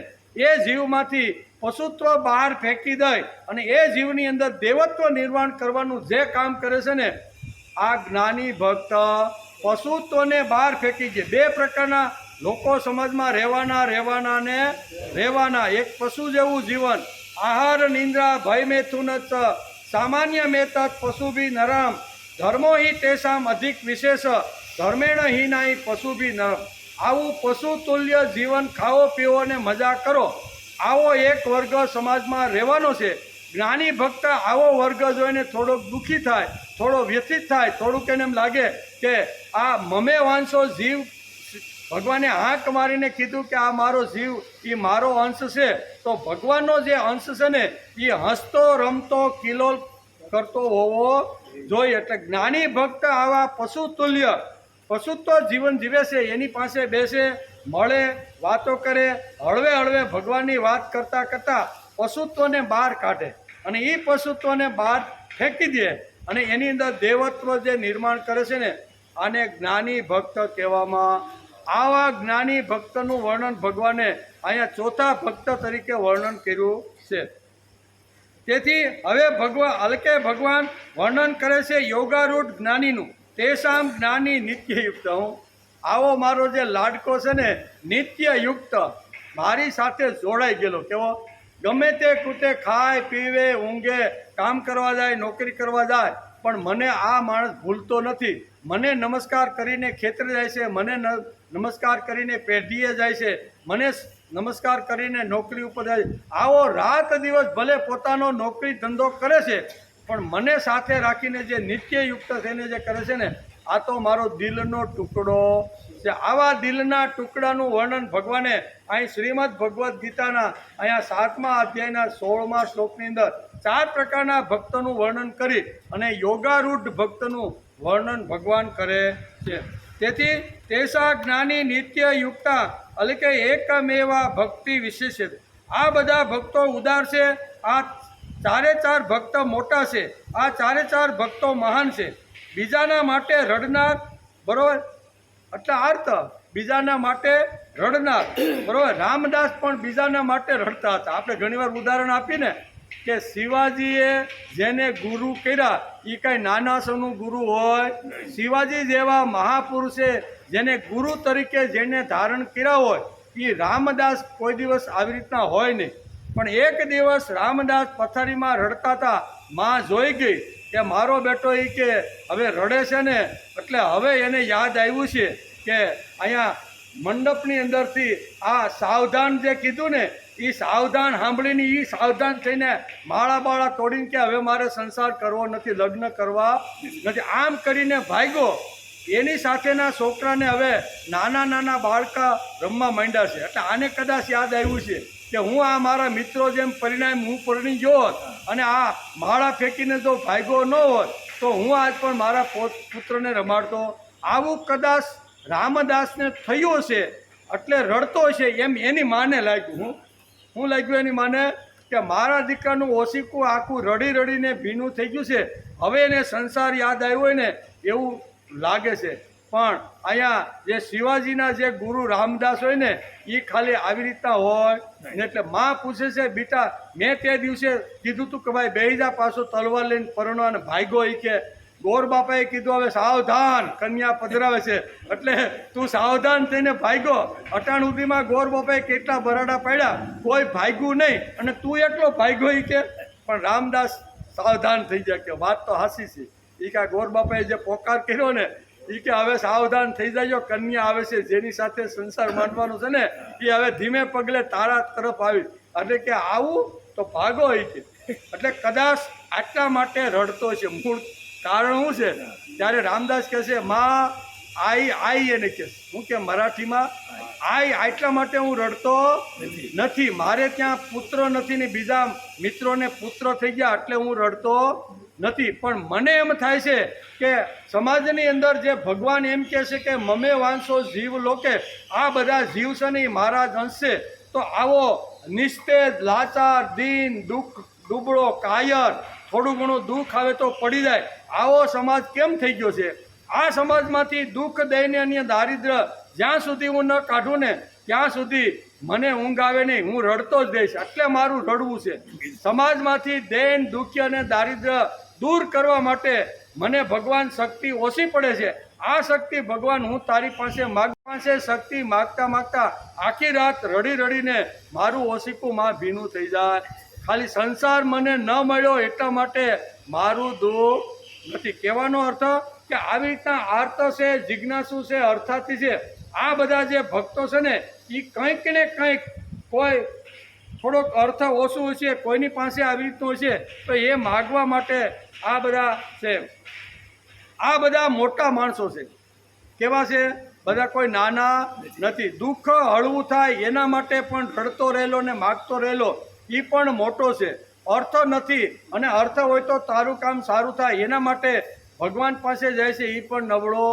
એ જીવમાંથી પશુત્વ બહાર ફેંકી દે અને એ જીવની અંદર દેવત્વ નિર્માણ કરવાનું જે કામ કરે છે ને, આ જ્ઞાની ભક્ત પશુત્વને બહાર ફેંકી દે. 2 પ્રકારના લોકો સમાજમાં રહેવાના. એક પશુ જેવું જીવન, આહાર નિંદ્રા ભય મેથુન સામાન્ય મેતત પશુભી નરમ ધર્મો હિ તેષામ અધિક વિશેષ ધર્મેણ હિનાઈ પશુભી નરમ. આવું પશુ તુલ્ય જીવન ખાઓ પીવો અને મજા કરો, આવો એક વર્ગ સમાજમાં રહેવાનો છે. જ્ઞાની ભક્ત આવો વર્ગ જોઈને થોડોક દુઃખી થાય, થોડો વ્યથિત થાય, થોડુંક એને એમ લાગે કે આ મમે વાંસો જીવ, ભગવાને હાંક મારીને કીધું કે આ મારો જીવ એ મારો અંશ છે, તો ભગવાનનો જે અંશ છે ને એ હસતો રમતો કિલોલ કરતો હોવો જોઈએ. એટલે જ્ઞાની ભક્ત આવા પશુત્વ જીવન જીવે છે. એની પાસે બેસે, મળે, વાતો કરે, હળવે ભગવાનની વાત કરતાં પશુત્વને બહાર કાઢે અને એ પશુત્વને બહાર ફેંકી દે અને એની અંદર દેવત્વ જે નિર્માણ કરે છે ને આને જ્ઞાની ભક્ત કહેવામાં. આવા જ્ઞાની ભક્તનું વર્ણન ભગવાને અહીંયા 4થા ભક્ત તરીકે વર્ણન કર્યું છે. તેથી હવે ભગવાન વર્ણન કરે છે યોગારૂઢ જ્ઞાનીનું. તેષામ જ્ઞાની નિત્યયુક્ત. આવો મારો જે લાડકો છે ને નિત્યયુક્ત, મારી સાથે જોડાઈ ગયેલો. કેવો? ગમે તે કૃતે ખાય પીવે ઊંઘે, કામ કરવા જાય, નોકરી કરવા જાય, પણ મને આ માણસ ભૂલતો નથી. મને નમસ્કાર કરીને ખેતરે જાય છે, મને નમસ્કાર કરીને પેઢીએ જાય છે, મને નમસ્કાર કરીને નોકરી ઉપર જાય છે. આવો રાત દિવસ ભલે પોતાનો નોકરી ધંધો કરે છે, પણ મને સાથે રાખીને જે નિત્યયુક્ત થઈને જે કરે છે ને, આ તો મારો દિલનો ટુકડો છે. આવા દિલના ટુકડાનું વર્ણન ભગવાને અહીં શ્રીમદ ભગવદ્ ગીતાના અહીંયા 7મા અધ્યાયના 16મા શ્લોકની અંદર 4 પ્રકારના ભક્તોનું વર્ણન કરી અને યોગારૂઢ ભક્તનું વર્ણન ભગવાન કરે છે. તેથી તેષા જ્ઞાની નિત્યયુક્તા એટલે કે એકમેવા ભક્તિ વિશેષ. આ બધા ભક્તો ઉદાર છે. આ 4 ભક્ત મોટા છે. આ 4 ભક્તો મહાન છે. બીજાના માટે રડનાર, બરોબર, એટલે અર્થ બીજાના માટે રડનાર, બરોબર. રામદાસ પણ બીજાના માટે રડતા હતા. આપણે ઘણીવાર ઉદાહરણ આપીને કે શિવાજીએ જેને ગુરુ કર્યા એ કાંઈ નાના સનું ગુરુ હોય? શિવાજી જેવા મહાપુરુષે જેને ગુરુ તરીકે જેને ધારણ કર્યા હોય એ રામદાસ કોઈ દિવસ આવી રીતના હોય નહીં. પણ એક દિવસ રામદાસ પથારીમાં રડતા હતા. માં જોઈ ગઈ કે મારો બેટો એ કે હવે રડે છે ને, એટલે હવે એને યાદ આવ્યું છે કે અહીંયા મંડપની અંદરથી આ સાવધાન જે કીધું ને એ સાવધાન સાંભળીને એ સાવધાન થઈને માળા તોડીને કે હવે મારે સંસાર કરવો નથી, લગ્ન કરવા નથી, આમ કરીને ભાગ્યો. એની સાથેના છોકરાને હવે નાના બાળકા રમવા માંડ્યા છે. એટલે આને કદાચ યાદ આવ્યું છે કે હું આ મારા મિત્રો જેમ પરિણામ હું પરણી ગયો હોત અને આ માળા ફેંકીને જો ભાગ્યો ન હોત તો હું આજ પણ મારા પુત્રને રમાડતો. આવું કદાચ રામદાસને થયું હશે એટલે રડતો છે એમ એની માને લાગ્યું. હું લાગ્યું એની માને કે મારા દીકરાનું ઓશીકું આખું રડીને ભીનું થઈ ગયું છે, હવે એને સંસાર યાદ આવ્યો હોય ને એવું લાગે છે. પણ અહીંયા જે શિવાજીના જે ગુરુ રામદાસ હોય ને એ ખાલી આવી રીતના હોય. એટલે માં પૂછે છે, બેટા મેં તે દિવસે કીધું તું કે ભાઈ બેહી જા, પાછો તલવાર લઈને પરણો અને ભાગ્યો. એ કે ગોર બાપાએ કીધું હવે સાવધાન કન્યા પધરાવે છે એટલે તું સાવધાન થઈને ભાગ્યો. અટાણ સુધીમાં ગોર બાપાએ કેટલા બરાડા પાડ્યા, કોઈ ભાગ્યું નહીં અને તું એટલો ભાગ્યો. એ કે પણ રામદાસ સાવધાન થઈ ગયા કે વાત તો હાસી છે. એ કે ગોર બાપાએ જે પોકાર કર્યો ને એ કે હવે સાવધાન થઈ જાય, કન્યા આવે છે જેની સાથે સંસાર માંડવાનો છે ને એ હવે ધીમે પગલે તારા તરફ આવી, એટલે કે આવું તો ભાગો. એ કે એટલે કદાચ આટલા માટે રડતો છે. મૂળ કારણ શું છે? ત્યારે રામદાસ કહે છે માં આઈ એને કહે હું કે મરાઠીમાં આટલા માટે હું રડતો નથી. મારે ત્યાં પુત્ર નથી ને બીજા મિત્રોને પુત્ર થઈ ગયા એટલે હું રડતો નથી. પણ મને એમ થાય છે કે સમાજની અંદર જે ભગવાન એમ કહે છે કે મમે વાંસો જીવ લોકે, આ બધા જીવ છે ને એ મારા જ અંશ છે. તો આવો નિસ્તેજ, લાચાર, દીન, દુઃખ, દુબળો, કાયર, થોડું ઘણું દુઃખ આવે તો પડી જાય, આવો સમાજ કેમ થઈ ગયો છે? આ સમાજમાંથી દુઃખ, દૈન્ય, દારિદ્ર્ય જ્યાં સુધી હું ન કાઢું ને ત્યાં સુધી મને ઊંઘ આવે નહીં, હું રડતો જ રહીશ. એટલે મારું રડવું છે. સમાજમાંથી દૈન, દુઃખ અને દારિદ્ર્ય દૂર કરવા માટે મને ભગવાન શક્તિ ઓછી પડે છે. આ શક્તિ ભગવાન હું તારી પાસે શક્તિ માગતા માગતા આખી રાત રડી રડીને મારું ઓશીકું માં ભીનું થઈ જાય. ખાલી સંસાર મને ન મળ્યો એટલા માટે મારું દુઃખ નથી. કહેવાનો અર્થ કે આવી રીતના આર્ત છે, જિજ્ઞાસુ છે, અર્થાથી છે, આ બધા જે ભક્તો છે ને એ કંઈક ને કંઈક કોઈ થોડોક અર્થ ઓછું હશે, કોઈની પાસે આવી રીતનું હશે તો એ માગવા માટે આ બધા છે. આ બધા મોટા માણસો છે. કેવા છે? બધા કોઈ નાના નથી. દુઃખ હળવું થાય એના માટે પણ રડતો રહેલો ને માગતો રહેલો એ પણ મોટો છે. અર્થ નથી અને અર્થ હોય તો તારું કામ સારું થાય એના માટે ભગવાન પાસે જાય છે એ પણ નબળો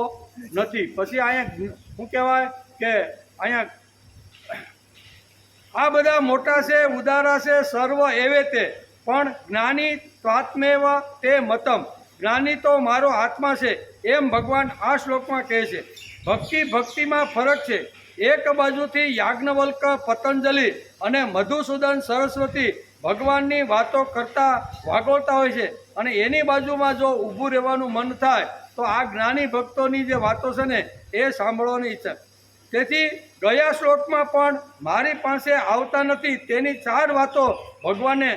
નથી. પછી અહીંયા શું કહેવાય કે અહીંયા આ બધા મોટા છે, ઉદારા છે, સર્વ એવે તે, પણ જ્ઞાની ત્વાત્મેવ તે મતમ, જ્ઞાની તો મારો આત્મા છે એમ ભગવાન આ શ્લોકમાં કહે છે. ભક્તિમાં ફરક છે. એક બાજુથી યાજ્ઞવલ્ક, પતંજલિ અને મધુસૂદન સરસ્વતી ભગવાનની વાતો કરતા વાગોળતા હોય છે અને એની બાજુમાં જો ઊભું રહેવાનું મન થાય તો આ જ્ઞાની ભક્તોની જે વાતો છે ને એ સાંભળવાની ઈચ્છા. તેથી ગયા શ્લોકમાં પણ મારી પાસે આવતા નથી તેની 4 વાતો ભગવાને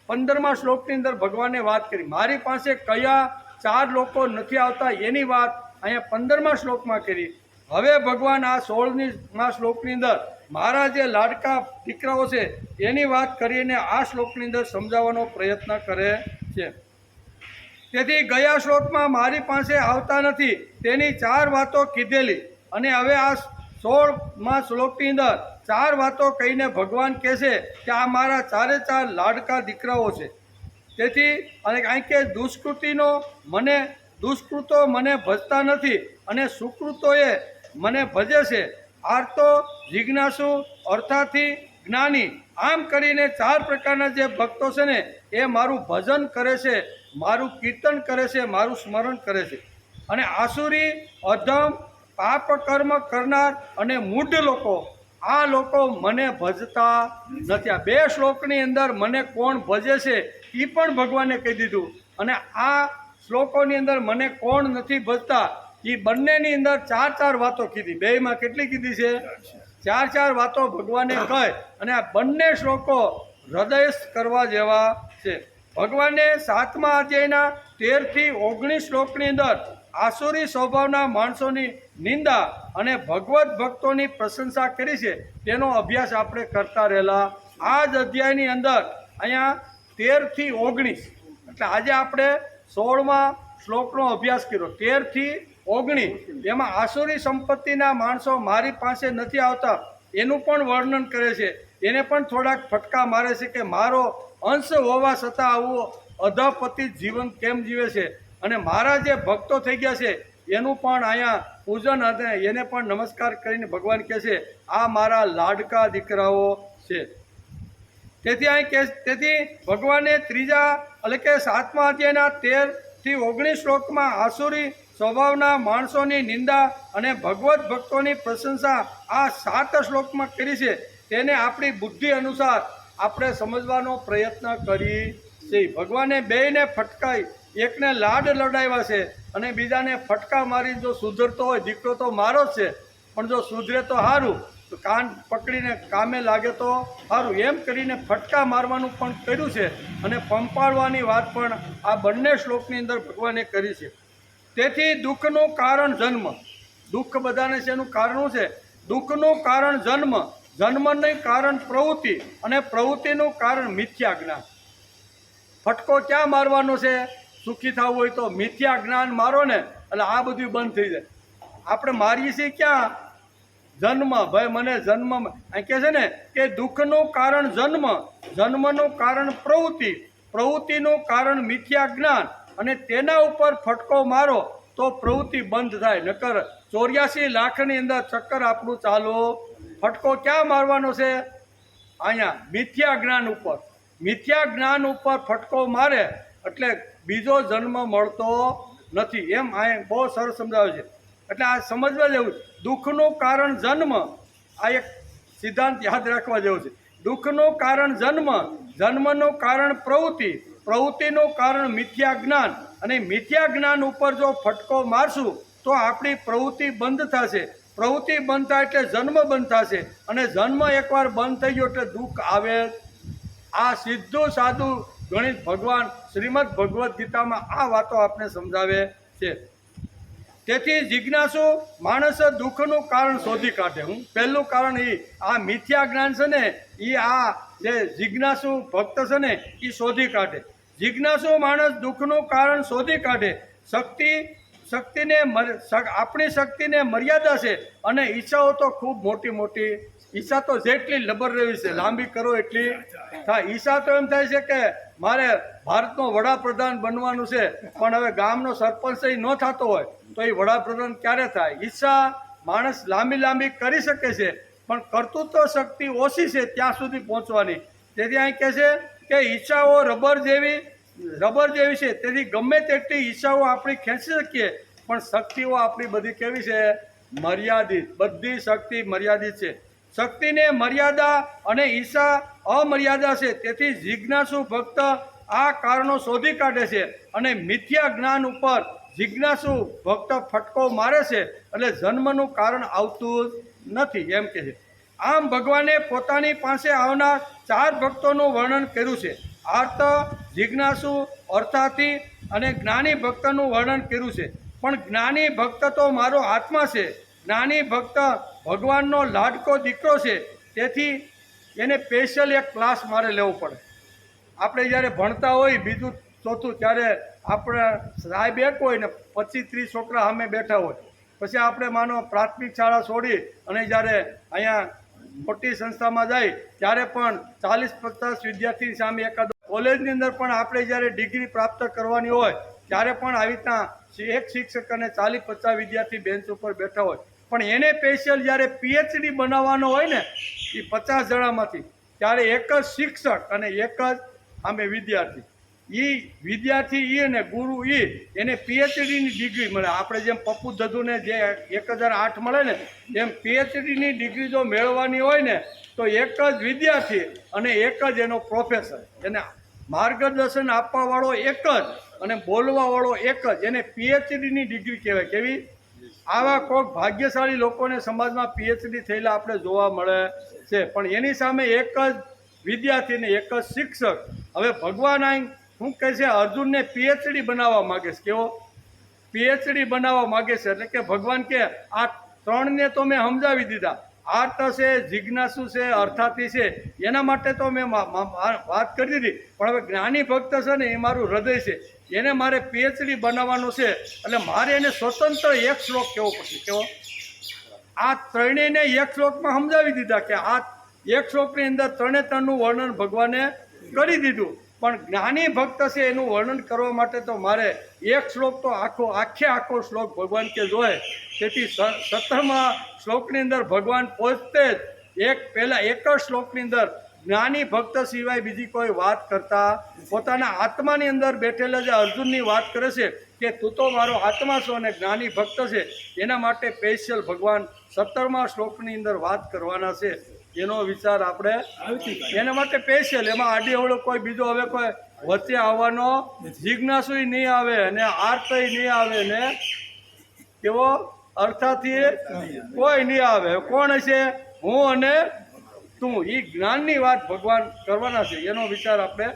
15મા શ્લોકની અંદર ભગવાને વાત કરી. મારી પાસે કયા 4 લોકો નથી આવતા એની વાત અહીંયા 15મા શ્લોકમાં કરી. હવે ભગવાન આ 16મા શ્લોકની અંદર મારા જે લાડકા દીકરાઓ છે એની વાત કરીને આ શ્લોકની અંદર સમજાવવાનો પ્રયત્ન કરે છે. તેથી ગયા શ્લોકમાં મારી પાસે આવતા નથી તેની 4 વાતો કીધેલી અને હવે આ 16મા શ્લોકની અંદર 4 વાતો કહીને ભગવાન કહે છે કે આ મારા 4 લાડકા દીકરાઓ છે. તેથી અને કારણ કે દુષ્કૃતો મને ભજતા નથી અને સુકૃતોએ મને ભજે છે. આર્તો, જિજ્ઞાસુ, અર્થાથી, જ્ઞાની, આમ કરીને 4 પ્રકારના જે ભક્તો છે ને એ મારું ભજન કરે છે, મારું કીર્તન કરે છે, મારું સ્મરણ કરે છે. અને આસુરી, અધમ, પાપ કર્મ કરનાર અને મૂઢ લોકો, આ લોકો મને ભજતા નથી. આ 2 શ્લોકની અંદર મને કોણ ભજે છે એ પણ ભગવાને કહી દીધું અને આ શ્લોકોની અંદર મને કોણ નથી ભજતા એ બંનેની અંદર 4 વાતો કીધી. 2માં કેટલી કીધી છે? 4 વાતો ભગવાને કહે અને આ બંને શ્લોકો હૃદયસ્થ કરવા જેવા છે. ભગવાને 7મા અધ્યાયના 13 થી 19 શ્લોકની અંદર આસુરી સ્વભાવના માણસોની નિંદા અને ભગવત ભક્તોની પ્રશંસા કરી છે. તેનો અભ્યાસ આપણે કરતા રહેલા. આ જ અધ્યાયની અંદર અહીંયા 13 થી 19 એટલે આજે આપણે 16મા શ્લોકનો અભ્યાસ કર્યો. 13 થી 19 એમાં આસુરી સંપત્તિના માણસો મારી પાસે નથી આવતા એનું પણ વર્ણન કરે છે. એને પણ થોડાક ફટકા મારે છે કે મારો અંશ હોવા છતાં આવું અધપતિત જીવન કેમ જીવે છે અને મારા જે ભક્તો થઈ ગયા છે એનું પણ અહીંયા પૂજન અને એને પણ નમસ્કાર કરીને ભગવાન કહે છે આ મારા લાડકા દીકરાઓ છે. તેથી ભગવાને 3જા એટલે કે 7મા અધ્યાયના 13 થી 19 શ્લોકમાં આસુરી સ્વભાવના માણસોની નિંદા અને ભગવત ભક્તોની પ્રશંસા આ 7 શ્લોકમાં કરી છે. તેને આપણી બુદ્ધિ અનુસાર આપણે સમજવાનો પ્રયત્ન કરી છે. ભગવાને 2ને ફટકાઈ, એકને લાડ લડાવ્યા છે અને બીજાને ફટકા મારી જો સુધરતો હોય દીકરો તો મારો જ છે પણ જો સુધરે તો સારું તો કાન પકડીને કામે લાગે તો સારું એમ કરીને ફટકા મારવાનું પણ કર્યું છે અને પંપાળવાની વાત પણ આ બંને શ્લોકની અંદર ભગવાને કરી છે. તેથી દુઃખનું કારણ જન્મ, દુઃખ બધાને છે એનું કારણ શું છે? દુઃખનું કારણ જન્મ, જન્મનું કારણ પ્રવૃત્તિ અને પ્રવૃત્તિનું કારણ મિથ્યા જ્ઞાન. ફટકો ક્યાં મારવાનો છે? સુખી થવું હોય તો મિથ્યા જ્ઞાન મારો ને એટલે આ બધું બંધ થઈ જાય. આપણે મારીએ છીએ ક્યાં? જન્મ. ભાઈ મને જન્મ અહીં કહે છે ને કે દુઃખનું કારણ જન્મ, જન્મનું કારણ પ્રવૃત્તિ, પ્રવૃત્તિનું કારણ મિથ્યા જ્ઞાન અને તેના ઉપર ફટકો મારો તો પ્રવૃત્તિ બંધ થાય. નકર 84 લાખની અંદર ચક્કર આપણું ચાલો. ફટકો ક્યાં મારવાનો છે? અહીંયા મિથ્યા જ્ઞાન ઉપર. મિથ્યા જ્ઞાન ઉપર ફટકો મારે એટલે બીજો જન્મ મળતો નથી. એમ આ બહુ સરસ સમજાવે છે. એટલે આ સમજવા જેવું. દુઃખનું કારણ જન્મ, આ એક સિદ્ધાંત યાદ રાખવા જેવો છે. દુઃખનું કારણ જન્મ, જન્મનું કારણ પ્રવૃત્તિ, પ્રવૃત્તિનું કારણ મિથ્યા જ્ઞાન અને મિથ્યા જ્ઞાન ઉપર જો ફટકો મારશું તો આપણી પ્રવૃત્તિ બંધ થશે. પ્રવૃત્તિ બંધ થાય એટલે જન્મ બંધ થશે અને જન્મ એકવાર બંધ થઈ ગયો એટલે દુઃખ આવે. આ સીધું સાદું ગણિત ભગવાન શ્રીમદ ભગવદ્ ગીતામાં આ વાતો આપણે સમજાવે છે. તેથી જિજ્ઞાસુ માણસ દુઃખનું કારણ શોધી કાઢે. હું પહેલું કારણ એ આ મિથ્યા જ્ઞાન છે ને એ આ જે જિજ્ઞાસુ ભક્ત છે ને એ શોધી કાઢે. જિજ્ઞાસુ માણસ દુઃખનું કારણ શોધી કાઢે. શક્તિને આપણી શક્તિને મર્યાદા છે અને ઈચ્છાઓ તો ખૂબ મોટી મોટી. ઈચ્છા તો જેટલી લબર રહેવી છે, લાંબી કરો એટલી થાય. ઈચ્છા તો એમ થાય છે કે મારે ભારતનો વડાપ્રધાન બનવાનું છે, પણ હવે ગામનો સરપંચ ન થતો હોય તો એ વડાપ્રધાન ક્યારે થાય? ઈચ્છા માણસ લાંબી લાંબી કરી શકે છે પણ કર્તૃત્વ શક્તિ ઓછી છે ત્યાં સુધી પહોંચવાની. તેથી અહીં કહે છે કે ઈચ્છાઓ રબર જેવી છે. તેથી ગમે તેટલી ઈચ્છાઓ આપણી ખેંચી શકીએ પણ શક્તિઓ આપણી બધી કેવી છે? મર્યાદિત. બધી શક્તિ મર્યાદિત છે. શક્તિને મર્યાદા અને ઈચ્છા અમર્યાદા છે. તેથી જિજ્ઞાસુ ભક્ત આ કારણો શોધી કાઢે છે અને મિથ્યા જ્ઞાન ઉપર જિજ્ઞાસુ ભક્ત ફટકો મારે છે એટલે જન્મનું કારણ આવતું નથી એમ કે છે. આમ ભગવાને પોતાની પાસે આવનાર 4 ભક્તોનું વર્ણન કર્યું છે. આર્ત, જિજ્ઞાસુ, અર્થાર્થી અને જ્ઞાની ભક્તનું વર્ણન કર્યું છે. પણ જ્ઞાની ભક્ત તો મારો આત્મા છે. જ્ઞાની ભક્ત ભગવાનનો લાડકો દીકરો છે. તેથી એને સ્પેશિયલ એક ક્લાસ મારે લેવો પડે. આપણે જ્યારે ભણતા હોય બીજું ચોથું ત્યારે આપણે સાહેબ એક હોય ને 25-30 છોકરા સામે બેઠા હોય. પછી આપણે માનો પ્રાથમિક શાળા છોડી અને જ્યારે અહીંયા મોટી સંસ્થામાં જાય ત્યારે પણ 40-50 વિદ્યાર્થી સામે એકાદ. કોલેજની અંદર પણ આપણે જ્યારે ડિગ્રી પ્રાપ્ત કરવાની હોય ત્યારે પણ આવી રીતના એક શિક્ષક અને 40-50 વિદ્યાર્થી બેન્ચ ઉપર બેઠા હોય. પણ એને સ્પેશિયલ જ્યારે પીએચડી બનાવવાનો હોય ને એ 50 જણામાંથી ત્યારે એક જ શિક્ષક અને એક જ આમે વિદ્યાર્થી. એ વિદ્યાર્થી એ ને ગુરુ એને પીએચડીની ડિગ્રી મળે. આપણે જેમ પપ્પુ દધુને જે 1008 મળે ને એમ પીએચડીની ડિગ્રી જો મેળવવાની હોય ને તો એક જ વિદ્યાર્થી અને એક જ એનો પ્રોફેસર. એને માર્ગદર્શન આપવાવાળો એક જ અને બોલવાવાળો એક જ. એને પીએચડીની ડિગ્રી કહેવાય. કેવી? આવા કોઈક ભાગ્યશાળી લોકોને સમાજમાં પીએચડી થયેલા આપણે જોવા મળે છે. પણ એની સામે એક જ વિદ્યાર્થી ને એક જ શિક્ષક. હવે ભગવાન અહીં શું કહે છે? અર્જુનને પીએચડી બનાવવા માગે છે. કેવો? પીએચડી બનાવવા માગે છે. એટલે કે ભગવાન કે આ 3ને તો મેં સમજાવી દીધા. આર્ત છે, જિજ્ઞાસુ છે, અર્થાર્થી છે, એના માટે તો મેં વાત કરી દીધી. પણ હવે જ્ઞાની ભક્ત છે ને એ મારું હૃદય છે, એને મારે પીએચડી બનાવવાનું છે. એટલે મારે એને સ્વતંત્ર એક શ્લોક કહેવો પડશે. કેવો? આ ત્રણેયને એક શ્લોકમાં સમજાવી દીધા કે આ એક શ્લોકની અંદર 3નું વર્ણન ભગવાને કરી દીધું. પણ જ્ઞાની ભક્ત છે એનું વર્ણન કરવા માટે તો મારે એક શ્લોક તો આખો શ્લોક ભગવાન કે જોઈએ. તેથી 17મા શ્લોકની અંદર ભગવાન પહોંચતે જ પહેલાં એક જ શ્લોકની અંદર જ્ઞાની ભક્ત સિવાય બીજી કોઈ વાત કરતા પોતાના આત્માની અંદર બેઠેલા જે અર્જુનની વાત કરે છે કે તું તો મારો આત્મા છો અને જ્ઞાની ભક્ત છે. એના માટે સ્પેશિયલ ભગવાન 17મા શ્લોકની અંદર વાત કરવાના છે. એનો વિચાર આપણે એના માટે સ્પેશિયલ. એમાં આડી અવળો કોઈ બીજો હવે કોઈ વચ્ચે આવવાનો જિજ્ઞાસુય નહીં આવે અને આર્તય નહીં આવે ને કેવો અર્થાથી કોઈ નહીં આવે. કોણ હશે? હું અને તું એ જ્ઞાનની વાત ભગવાન કરવાના છે એનો વિચાર આપણે